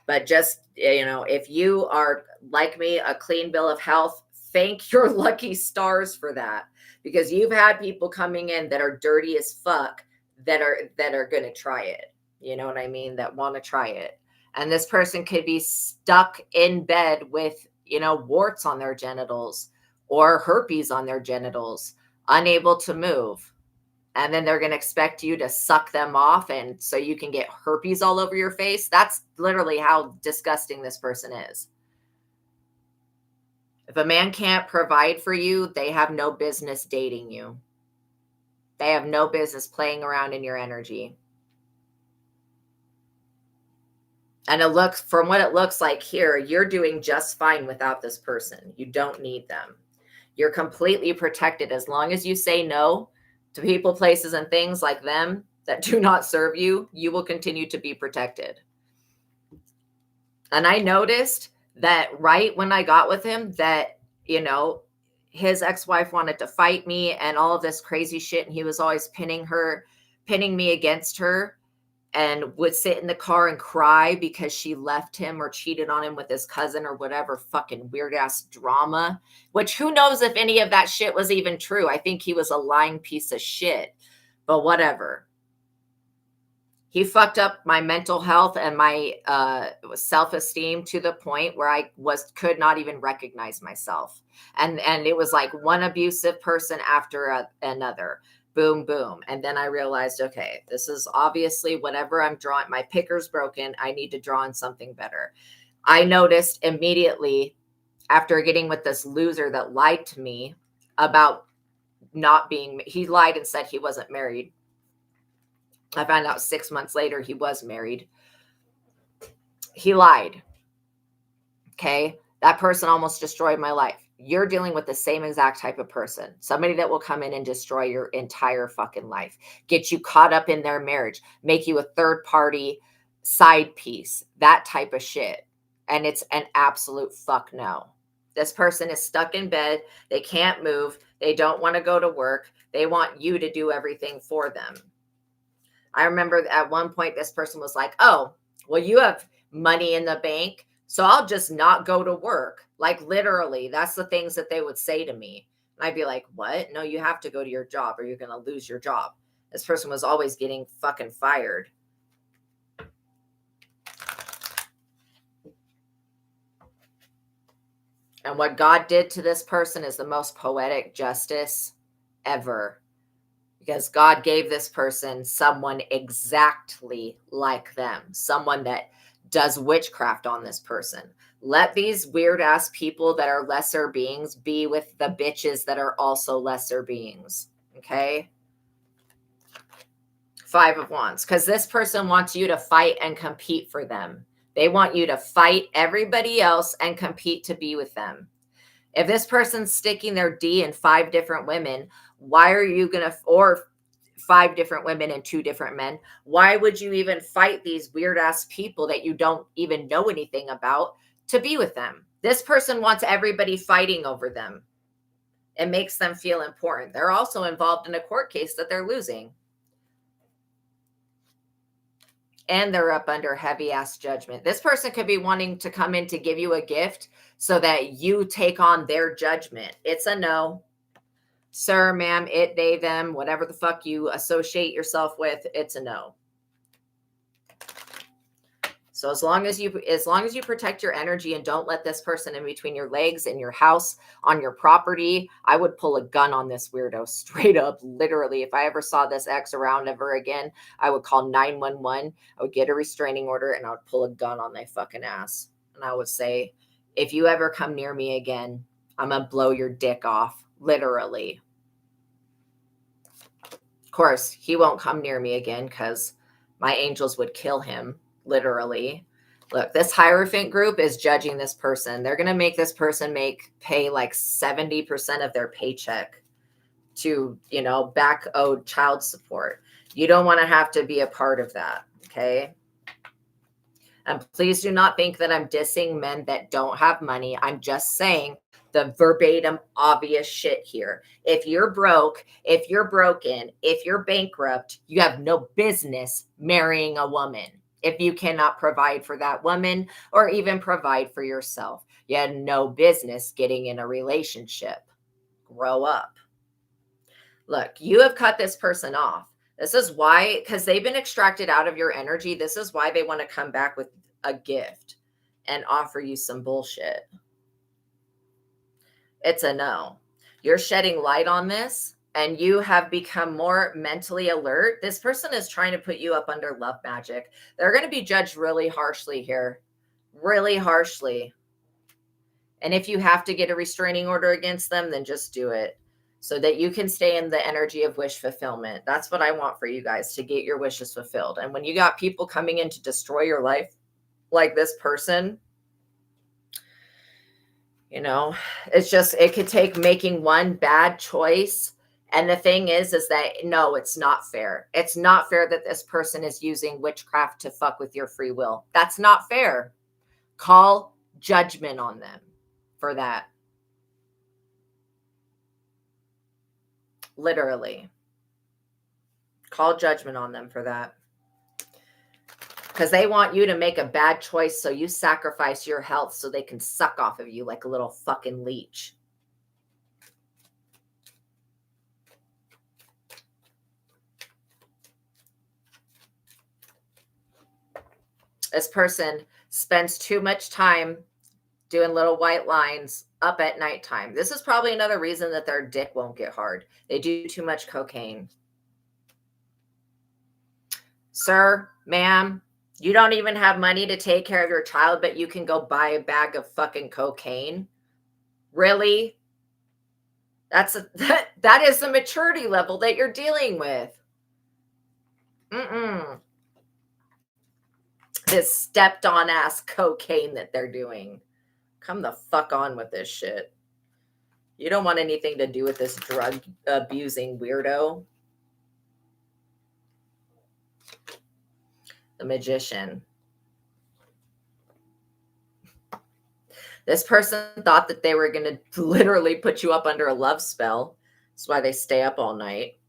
S1: But just, you know, if you are like me, a clean bill of health, thank your lucky stars for that, because you've had people coming in that are dirty as fuck that are going to try it. You know what I mean? That want to try it. And this person could be stuck in bed with, you know, warts on their genitals or herpes on their genitals, unable to move. And then they're going to expect you to suck them off, and so you can get herpes all over your face. That's literally how disgusting this person is. If a man can't provide for you, they have no business dating you. They have no business playing around in your energy. And it looks, from what it looks like here, you're doing just fine without this person. You don't need them. You're completely protected as long as you say no to people, places, and things like them that do not serve you. You will continue to be protected. And I noticed that right when I got with him that, you know, his ex-wife wanted to fight me and all of this crazy shit. And he was always pinning me against her, and would sit in the car and cry because she left him or cheated on him with his cousin or whatever fucking weird ass drama, which who knows if any of that shit was even true. I think he was a lying piece of shit, but whatever. He fucked up my mental health and my self-esteem to the point where I could not even recognize myself. And it was like one abusive person after another. Boom, boom. And then I realized, okay, this is obviously whatever I'm drawing. My picker's broken. I need to draw on something better. I noticed immediately after getting with this loser that lied to me about not being, he lied and said he wasn't married. I found out 6 months later he was married. He lied. Okay. That person almost destroyed my life. You're dealing with the same exact type of person. Somebody that will come in and destroy your entire fucking life, get you caught up in their marriage, make you a third party side piece, that type of shit. And it's an absolute fuck no. This person is stuck in bed. They can't move. They don't want to go to work. They want you to do everything for them. I remember at one point, this person was like, oh, well, you have money in the bank, so I'll just not go to work. Like literally, that's the things that they would say to me. And I'd be like, what? No, you have to go to your job or you're going to lose your job. This person was always getting fucking fired. And what God did to this person is the most poetic justice ever. Because God gave this person someone exactly like them, someone that does witchcraft on this person. Let these weird ass people that are lesser beings be with the bitches that are also lesser beings. Okay. 5 of Wands. Because this person wants you to fight and compete for them. They want you to fight everybody else and compete to be with them. If this person's sticking their D in 5 different women, why are you going to, or 5 different women and 2 different men, why would you even fight these weird ass people that you don't even know anything about to be with them? This person wants everybody fighting over them. It makes them feel important. They're also involved in a court case that they're losing. And they're up under heavy ass judgment. This person could be wanting to come in to give you a gift so that you take on their judgment. It's a no. Sir, ma'am, it, they, them, whatever the fuck you associate yourself with, it's a no. So as long as you protect your energy and don't let this person in between your legs, in your house, on your property, I would pull a gun on this weirdo straight up. Literally, if I ever saw this ex around ever again, I would call 911. I would get a restraining order and I would pull a gun on my fucking ass. And I would say, if you ever come near me again, I'm going to blow your dick off. Literally. Of course, he won't come near me again because my angels would kill him. Literally. Look, this Hierophant group is judging this person. They're going to make this person pay like 70% of their paycheck to, back owed child support. You don't want to have to be a part of that. Okay. And please do not think that I'm dissing men that don't have money. I'm just saying the verbatim obvious shit here. If you're broke, if you're broken, if you're bankrupt, you have no business marrying a woman. If you cannot provide for that woman or even provide for yourself, you had no business getting in a relationship. Grow up. Look, you have cut this person off. This is why, because they've been extracted out of your energy. This is why they want to come back with a gift and offer you some bullshit. It's a no. You're shedding light on this and you have become more mentally alert. This person is trying to put you up under love magic. They're going to be judged really harshly here, really harshly. And if you have to get a restraining order against them, then just do it so that you can stay in the energy of wish fulfillment. That's what I want for you guys, to get your wishes fulfilled. And when you got people coming in to destroy your life like this person, you know, it's just, it could take making one bad choice. And the thing is that no, it's not fair. It's not fair that this person is using witchcraft to fuck with your free will. That's not fair. Call judgment on them for that. Literally. Call judgment on them for that. Because they want you to make a bad choice, so you sacrifice your health so they can suck off of you like a little fucking leech. This person spends too much time doing little white lines up at nighttime. This is probably another reason that their dick won't get hard. They do too much cocaine. Sir, ma'am, you don't even have money to take care of your child, but you can go buy a bag of fucking cocaine. Really? That is the maturity level that you're dealing with. This stepped on ass cocaine that they're doing. Come the fuck on with this shit. You don't want anything to do with this drug abusing weirdo. The Magician. This person thought that they were going to literally put you up under a love spell. That's why they stay up all night.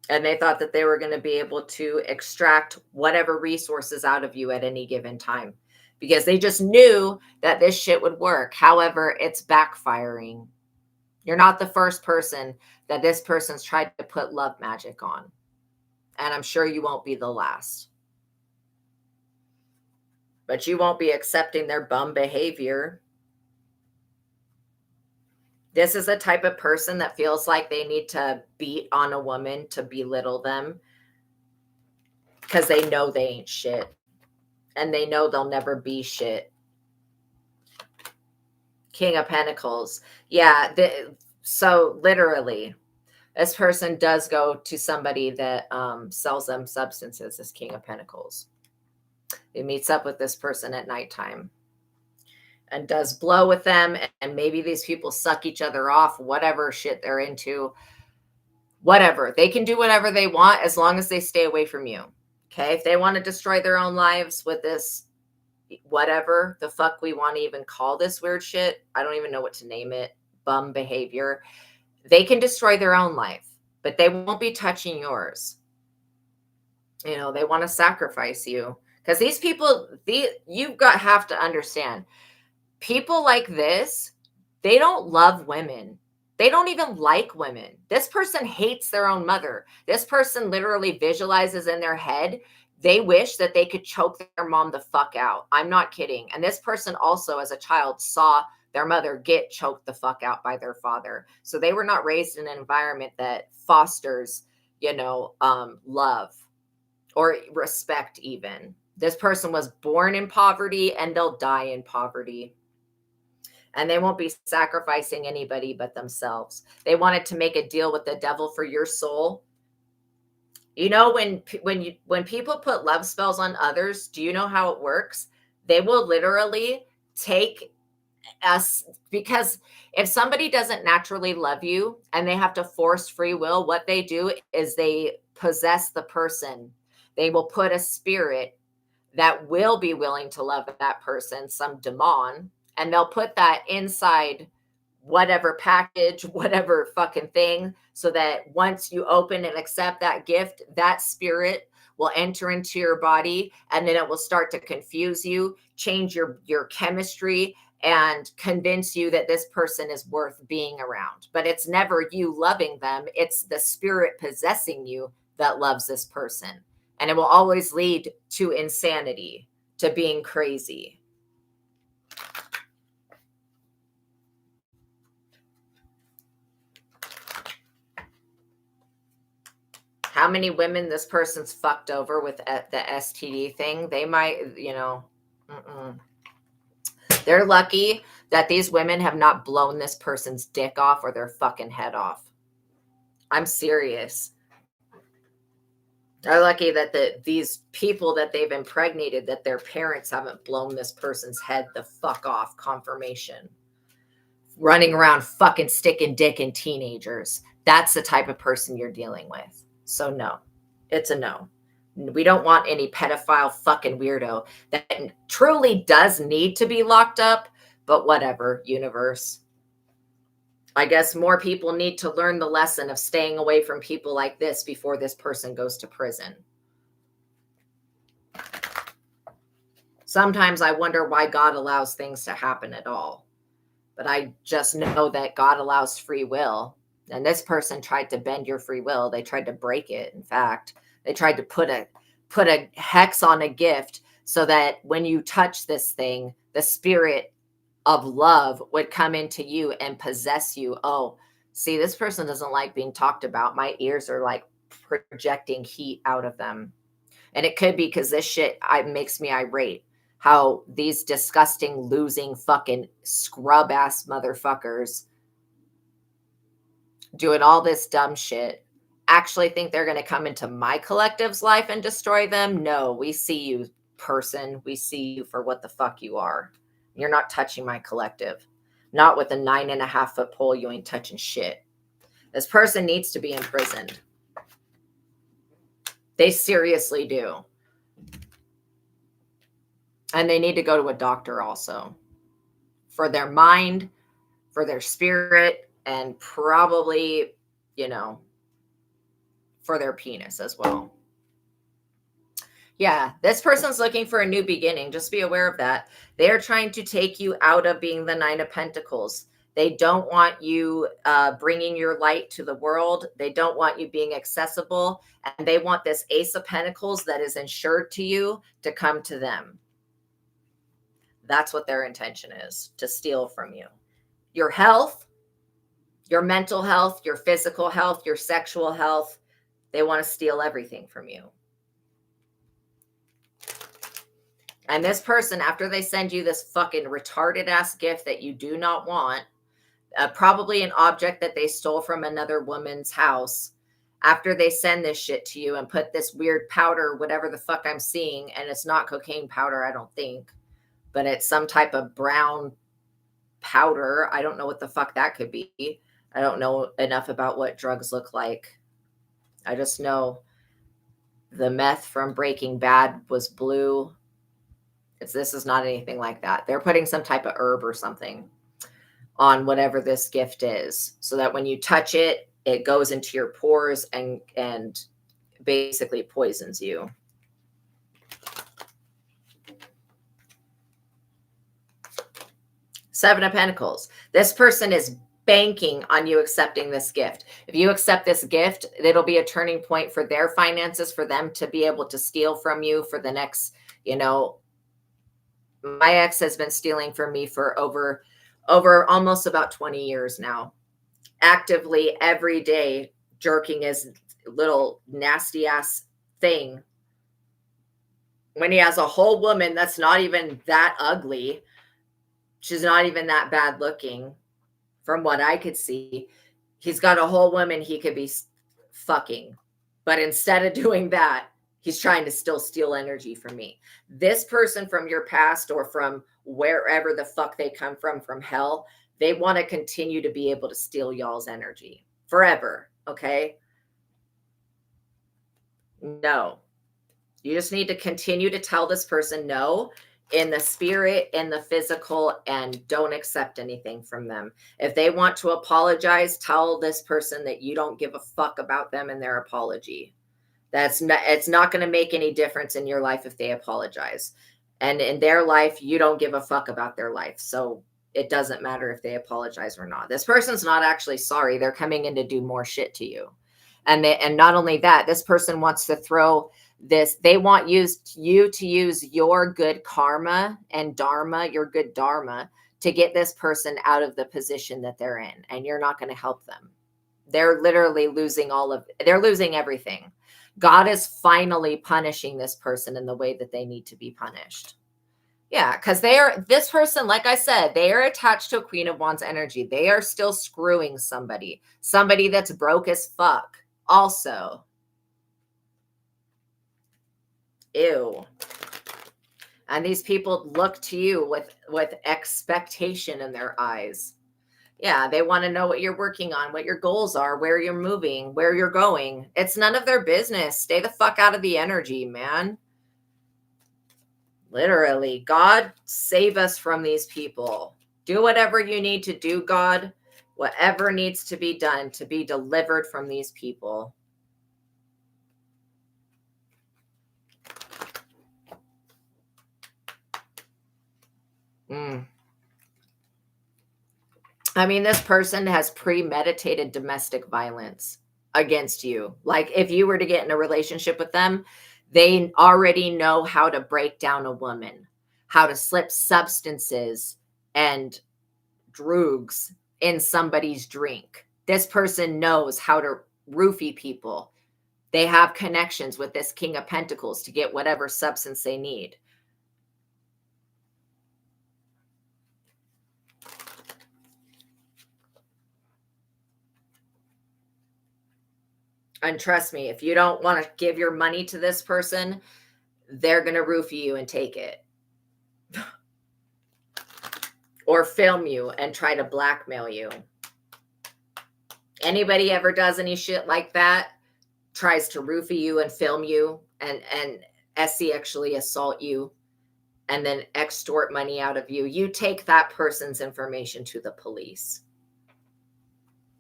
S1: And they thought that they were going to be able to extract whatever resources out of you at any given time, because they just knew that this shit would work. However, it's backfiring. You're not the first person that this person's tried to put love magic on. And I'm sure you won't be the last. But you won't be accepting their bum behavior. This is the type of person that feels like they need to beat on a woman to belittle them, because they know they ain't shit. And they know they'll never be shit. King of Pentacles. Yeah. So literally, this person does go to somebody that sells them substances as King of Pentacles. He meets up with this person at nighttime and does blow with them. And maybe these people suck each other off, whatever shit they're into. Whatever. They can do whatever they want as long as they stay away from you. Okay? If they want to destroy their own lives with this, whatever the fuck we want to even call this weird shit, I don't even know what to name it, bum behavior, they can destroy their own life, but they won't be touching yours. You know, they want to sacrifice you. Because these people, have to understand, people like this, they don't love women. They don't even like women. This person hates their own mother. This person literally visualizes in their head, they wish that they could choke their mom the fuck out. I'm not kidding. And this person also, as a child, saw their mother get choked the fuck out by their father. So they were not raised in an environment that fosters, love or respect even. This person was born in poverty and they'll die in poverty. And they won't be sacrificing anybody but themselves. They wanted to make a deal with the devil for your soul. You know, when people put love spells on others, do you know how it works? They will literally take us, because if somebody doesn't naturally love you and they have to force free will, what they do is they possess the person. They will put a spirit that will be willing to love that person, some demon, and they'll put that inside whatever package, whatever fucking thing, so that once you open and accept that gift, that spirit will enter into your body, and then it will start to confuse you, change your chemistry, and convince you that this person is worth being around. But it's never you loving them, it's the spirit possessing you that loves this person. And it will always lead to insanity, to being crazy. How many women this person's fucked over with the STD thing? They might, they're lucky that these women have not blown this person's dick off or their fucking head off. I'm serious. They're lucky that these people that they've impregnated, that their parents haven't blown this person's head the fuck off. Confirmation. Running around fucking sticking dick in teenagers. That's the type of person you're dealing with. So no, it's a no. We don't want any pedophile fucking weirdo that truly does need to be locked up, but whatever, universe. I guess more people need to learn the lesson of staying away from people like this before this person goes to prison. Sometimes I wonder why God allows things to happen at all. But I just know that God allows free will. And this person tried to bend your free will. They tried to break it. In fact, they tried to put a hex on a gift so that when you touch this thing, the spirit of love would come into you and possess you. Oh, see, this person doesn't like being talked about. My ears are like projecting heat out of them. And it could be because this shit makes me irate. How these disgusting, losing, fucking scrub ass motherfuckers doing all this dumb shit actually think they're going to come into my collective's life and destroy them. No, we see you, person. We see you for what the fuck you are. You're not touching my collective. Not with a 9.5 foot pole. You ain't touching shit. This person needs to be imprisoned. They seriously do. And they need to go to a doctor also. For their mind, for their spirit, and probably, for their penis as well. Yeah, this person's looking for a new beginning. Just be aware of that. They're trying to take you out of being the Nine of Pentacles. They don't want you bringing your light to the world. They don't want you being accessible. And they want this Ace of Pentacles that is insured to you to come to them. That's what their intention is, to steal from you. Your health, your mental health, your physical health, your sexual health. They want to steal everything from you. And this person, after they send you this fucking retarded ass gift that you do not want, probably an object that they stole from another woman's house, after they send this shit to you and put this weird powder, whatever the fuck I'm seeing, and it's not cocaine powder, I don't think, but it's some type of brown powder. I don't know what the fuck that could be. I don't know enough about what drugs look like. I just know the meth from Breaking Bad was blue. This is not anything like that. They're putting some type of herb or something on whatever this gift is, so that when you touch it, it goes into your pores and basically poisons you. Seven of Pentacles. This person is banking on you accepting this gift. If you accept this gift, it'll be a turning point for their finances, for them to be able to steal from you for the next, my ex has been stealing from me for over almost about 20 years now. Actively every day jerking his little nasty ass thing. When he has a whole woman that's not even that ugly. She's not even that bad looking from what I could see. He's got a whole woman he could be fucking. But instead of doing that, he's trying to still steal energy from me. This person from your past or from wherever the fuck they come from hell, they want to continue to be able to steal y'all's energy forever. Okay? No. You just need to continue to tell this person no in the spirit, in the physical, and don't accept anything from them. If they want to apologize, tell this person that you don't give a fuck about them and their apology. It's not going to make any difference in your life if they apologize. And in their life, you don't give a fuck about their life. So it doesn't matter if they apologize or not. This person's not actually sorry. They're coming in to do more shit to you. And not only that, this person wants to throw this, they want you to use your good karma and dharma, your good dharma, to get this person out of the position that they're in. And you're not going to help them. They're literally they're losing everything. God is finally punishing this person in the way that they need to be punished. Yeah, because this person, like I said, they are attached to a Queen of Wands energy. They are still screwing somebody that's broke as fuck. Also, ew. And these people look to you with expectation in their eyes. Yeah, they want to know what you're working on, what your goals are, where you're moving, where you're going. It's none of their business. Stay the fuck out of the energy, man. Literally, God, save us from these people. Do whatever you need to do, God. Whatever needs to be done to be delivered from these people. I mean, this person has premeditated domestic violence against you. Like, if you were to get in a relationship with them, they already know how to break down a woman, how to slip substances and drugs in somebody's drink. This person knows how to roofie people. They have connections with this King of Pentacles to get whatever substance they need. And trust me, if you don't want to give your money to this person, they're going to roofie you and take it. Or film you and try to blackmail you. Anybody ever does any shit like that, tries to roofie you and film you and actually assault you and then extort money out of you, you take that person's information to the police.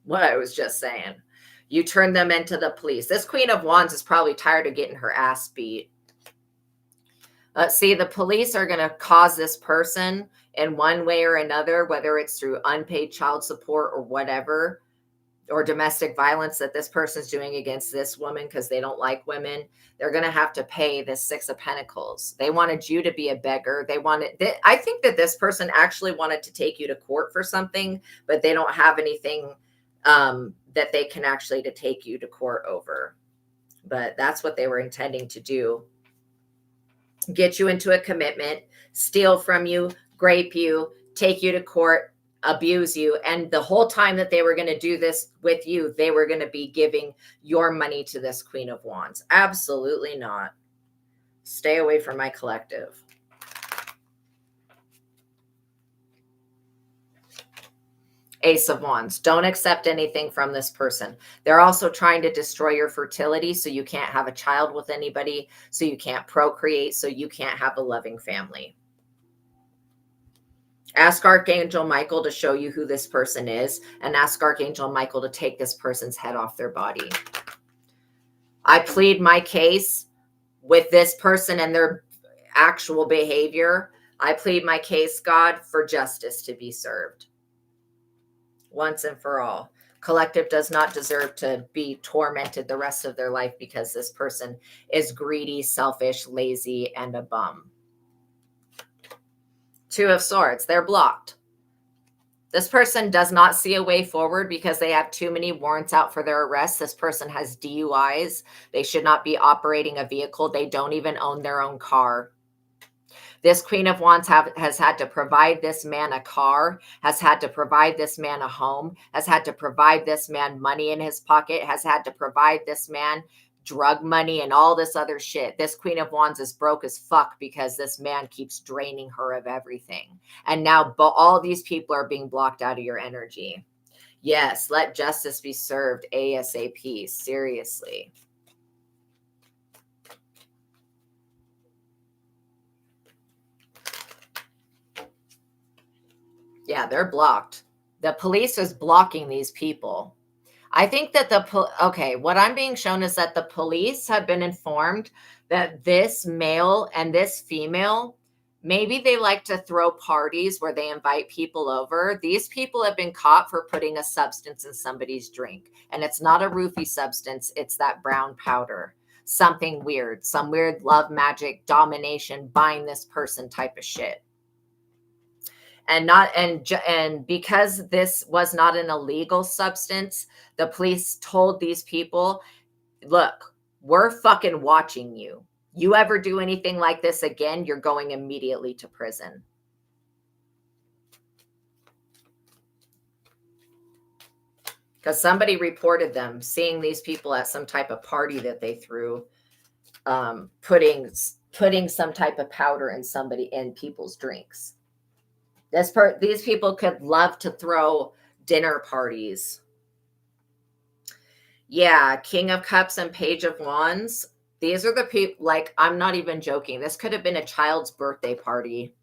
S1: What I was just saying. You turn them into the police. This Queen of Wands is probably tired of getting her ass beat. Let's see, the police are going to cause this person in one way or another, whether it's through unpaid child support or whatever, or domestic violence that this person's doing against this woman because they don't like women. They're going to have to pay this Six of Pentacles. They wanted you to be a beggar. I think that this person actually wanted to take you to court for something, but they don't have anything that they can actually to take you to court over. But that's what they were intending to do. Get you into a commitment, steal from you, grape you, take you to court, abuse you. And the whole time that they were going to do this with you, they were going to be giving your money to this Queen of Wands. Absolutely not. Stay away from my collective. Ace of Wands. Don't accept anything from this person. They're also trying to destroy your fertility so you can't have a child with anybody, so you can't procreate, so you can't have a loving family. Ask Archangel Michael to show you who this person is, and ask Archangel Michael to take this person's head off their body. I plead my case with this person and their actual behavior. I plead my case, God, for justice to be served. Once and for all. Collective does not deserve to be tormented the rest of their life because this person is greedy, selfish, lazy, and a bum. Two of Swords. They're blocked. This person does not see a way forward because they have too many warrants out for their arrest. This person has DUIs. They should not be operating a vehicle. They don't even own their own car. This Queen of Wands has had to provide this man a car, has had to provide this man a home, has had to provide this man money in his pocket, has had to provide this man drug money and all this other shit. This Queen of Wands is broke as fuck because this man keeps draining her of everything. And now all these people are being blocked out of your energy. Yes, let justice be served ASAP. Seriously. Yeah, they're blocked. The police is blocking these people. I think that okay, what I'm being shown is that the police have been informed that this male and this female, maybe they like to throw parties where they invite people over. These people have been caught for putting a substance in somebody's drink. And it's not a roofie substance, it's that brown powder. Something weird, some weird love magic, domination, bind this person type of shit. And because this was not an illegal substance, the police told these people, look, we're fucking watching you. You ever do anything like this again, you're going immediately to prison. Because somebody reported them seeing these people at some type of party that they threw, putting some type of powder in people's drinks. These people could love to throw dinner parties. Yeah, King of Cups and Page of Wands. These are the people, like, I'm not even joking. This could have been a child's birthday party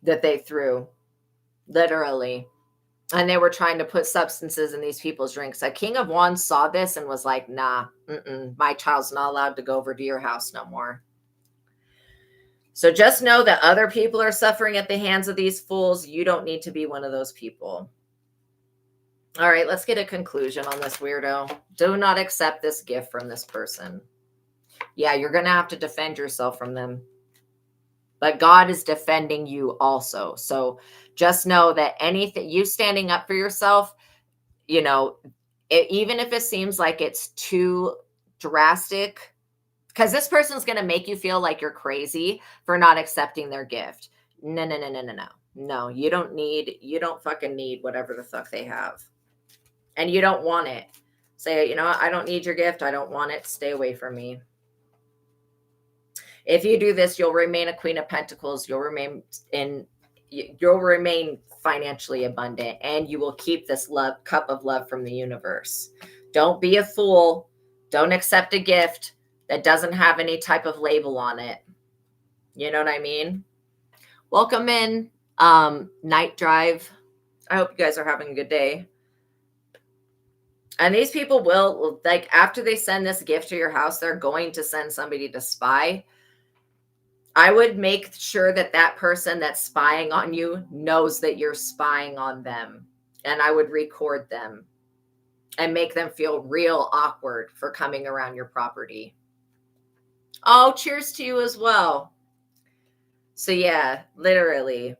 S1: that they threw, literally. And they were trying to put substances in these people's drinks. A King of Wands saw this and was like, nah, my child's not allowed to go over to your house no more. So just know that other people are suffering at the hands of these fools. You don't need to be one of those people. All right, let's get a conclusion on this weirdo. Do not accept this gift from this person. Yeah, you're going to have to defend yourself from them. But God is defending you also. So just know that anything, you standing up for yourself, even if it seems like it's too drastic, because this person's going to make you feel like you're crazy for not accepting their gift. No. No, you don't fucking need whatever the fuck they have. And you don't want it. Say, I don't need your gift. I don't want it. Stay away from me. If you do this, you'll remain a Queen of Pentacles. You'll remain financially abundant, and you will keep this cup of love from the universe. Don't be a fool. Don't accept a gift that doesn't have any type of label on it. You know what I mean? Welcome in, Night Drive. I hope you guys are having a good day. And these people will, like, after they send this gift to your house, they're going to send somebody to spy. I would make sure that that person that's spying on you knows that you're spying on them. And I would record them and make them feel real awkward for coming around your property. Oh, cheers to you as well. So yeah, literally,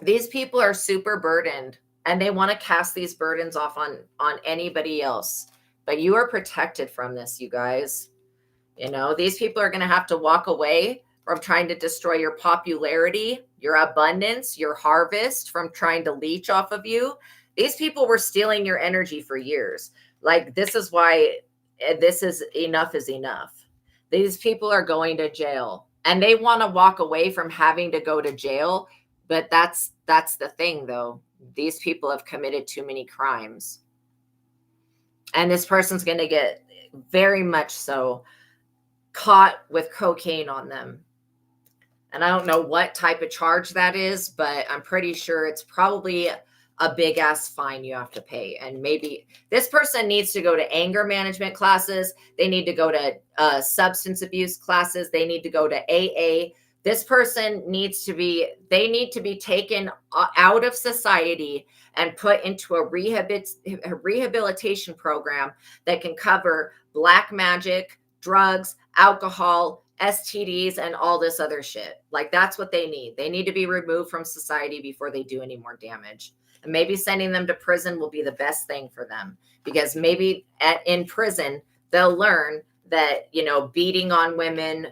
S1: these people are super burdened and they want to cast these burdens off on anybody else. But you are protected from this, you guys. These people are going to have to walk away from trying to destroy your popularity, your abundance, your harvest, from trying to leech off of you. These people were stealing your energy for years. Like, this is why this is enough is enough. These people are going to jail and they want to walk away from having to go to jail. But that's the thing, though. These people have committed too many crimes. And this person's going to get very much so caught with cocaine on them. And I don't know what type of charge that is, but I'm pretty sure it's probably a big ass fine you have to pay. And maybe this person needs to go to anger management classes. They need to go to substance abuse classes. They need to go to AA. This person needs to be taken out of society and put into a rehabilitation program that can cover black magic, drugs, alcohol, STDs, and all this other shit. Like, that's what they need. They need to be removed from society before they do any more damage. And maybe sending them to prison will be the best thing for them, because maybe in prison, they'll learn that, beating on women,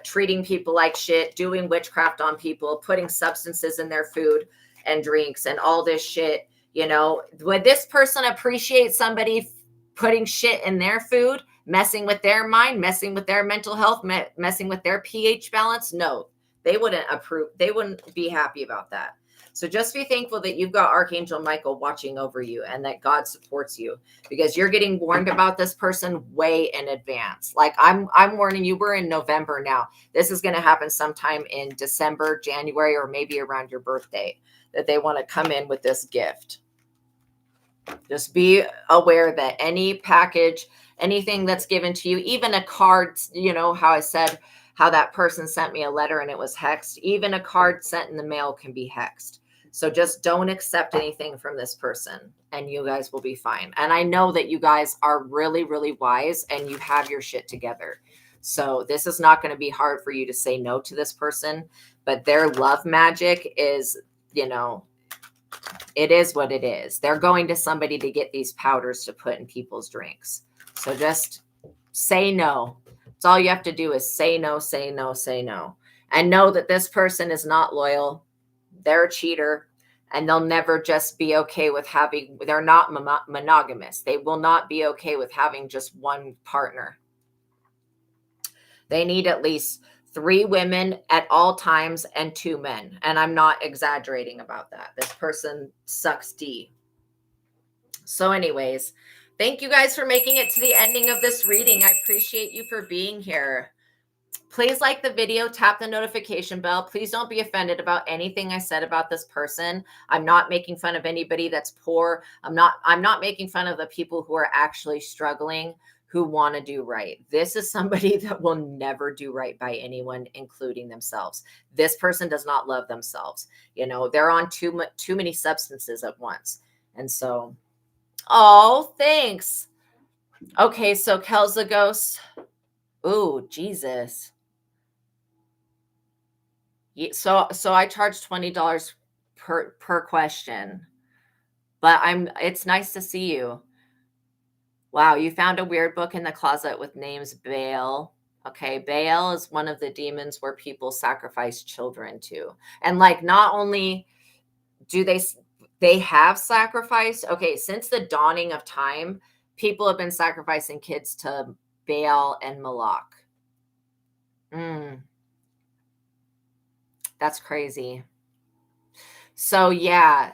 S1: treating people like shit, doing witchcraft on people, putting substances in their food and drinks and all this shit. Would this person appreciate somebody putting shit in their food, messing with their mind, messing with their mental health, messing with their pH balance? No, they wouldn't approve. They wouldn't be happy about that. So just be thankful that you've got Archangel Michael watching over you and that God supports you, because you're getting warned about this person way in advance. Like I'm warning you, we're in November now. This is going to happen sometime in December, January, or maybe around your birthday, that they want to come in with this gift. Just be aware that any package, anything that's given to you, even a card, you know, how I said how that person sent me a letter and it was hexed, even a card sent in the mail can be hexed. So just don't accept anything from this person and you guys will be fine. And I know that you guys are really, really wise and you have your shit together. So this is not going to be hard for you to say no to this person, but their love magic is, you know, it is what it is. They're going to somebody to get these powders to put in people's drinks. So just say no. That's all you have to do is say no, say no, say no. And know that this person is not loyal. They're a cheater. And they'll never just be okay with having, they're not monogamous. They will not be okay with having just one partner. They need at least 3 women at all times and 2 men. And I'm not exaggerating about that. This person sucks D. So anyways, thank you guys for making it to the ending of this reading. I appreciate you for being here. Please like the video, tap the notification bell. Please don't be offended about anything I said about this person. I'm not making fun of anybody that's poor. I'm not making fun of the people who are actually struggling, who want to do right. This is somebody that will never do right by anyone, including themselves. This person does not love themselves. You know, they're on too many substances at once. And so, oh, thanks. Okay, so Kel's the ghost. Ooh, Jesus. So I charge $20 per question, but it's nice to see you. Wow, you found a weird book in the closet with names Baal. Okay, Baal is one of the demons where people sacrifice children to. And like, not only do they have sacrificed, okay, since the dawning of time, people have been sacrificing kids to Baal and Moloch. That's crazy. So yeah,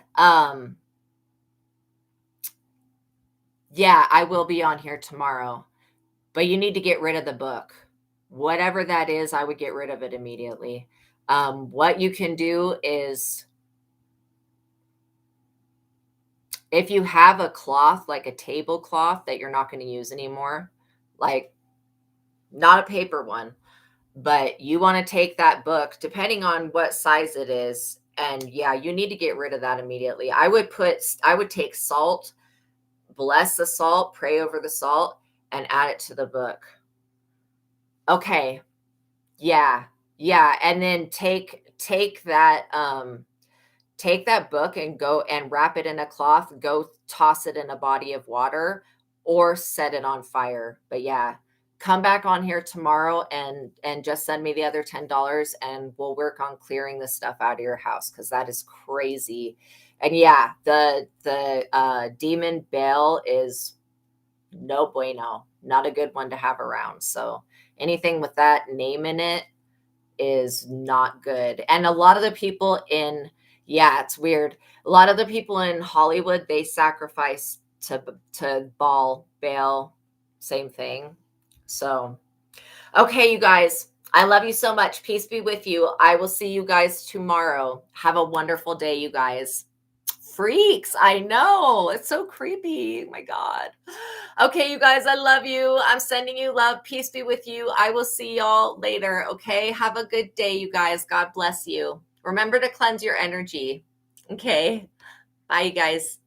S1: yeah, I will be on here tomorrow, but you need to get rid of the book. Whatever that is, I would get rid of it immediately. What you can do is, if you have a cloth, like a tablecloth that you're not going to use anymore, like not a paper one, but you want to take that book, depending on what size it is. And yeah, you need to get rid of that immediately. I would take salt, bless the salt, pray over the salt, and add it to the book. Okay. Yeah. Yeah. And then take that, take that book and go and wrap it in a cloth, go toss it in a body of water or set it on fire. But yeah, come back on here tomorrow and just send me the other $10 and we'll work on clearing the stuff out of your house, because that is crazy. And yeah, the demon Baal is no bueno, not a good one to have around. So anything with that name in it is not good. And a lot of the people yeah, it's weird. A lot of the people in Hollywood, they sacrifice to Baal, same thing. So, okay, you guys, I love you so much. Peace be with you. I will see you guys tomorrow. Have a wonderful day, you guys. Freaks, I know. It's so creepy. Oh my God. Okay, you guys, I love you. I'm sending you love. Peace be with you. I will see y'all later. Okay, have a good day, you guys. God bless you. Remember to cleanse your energy. Okay, bye, you guys.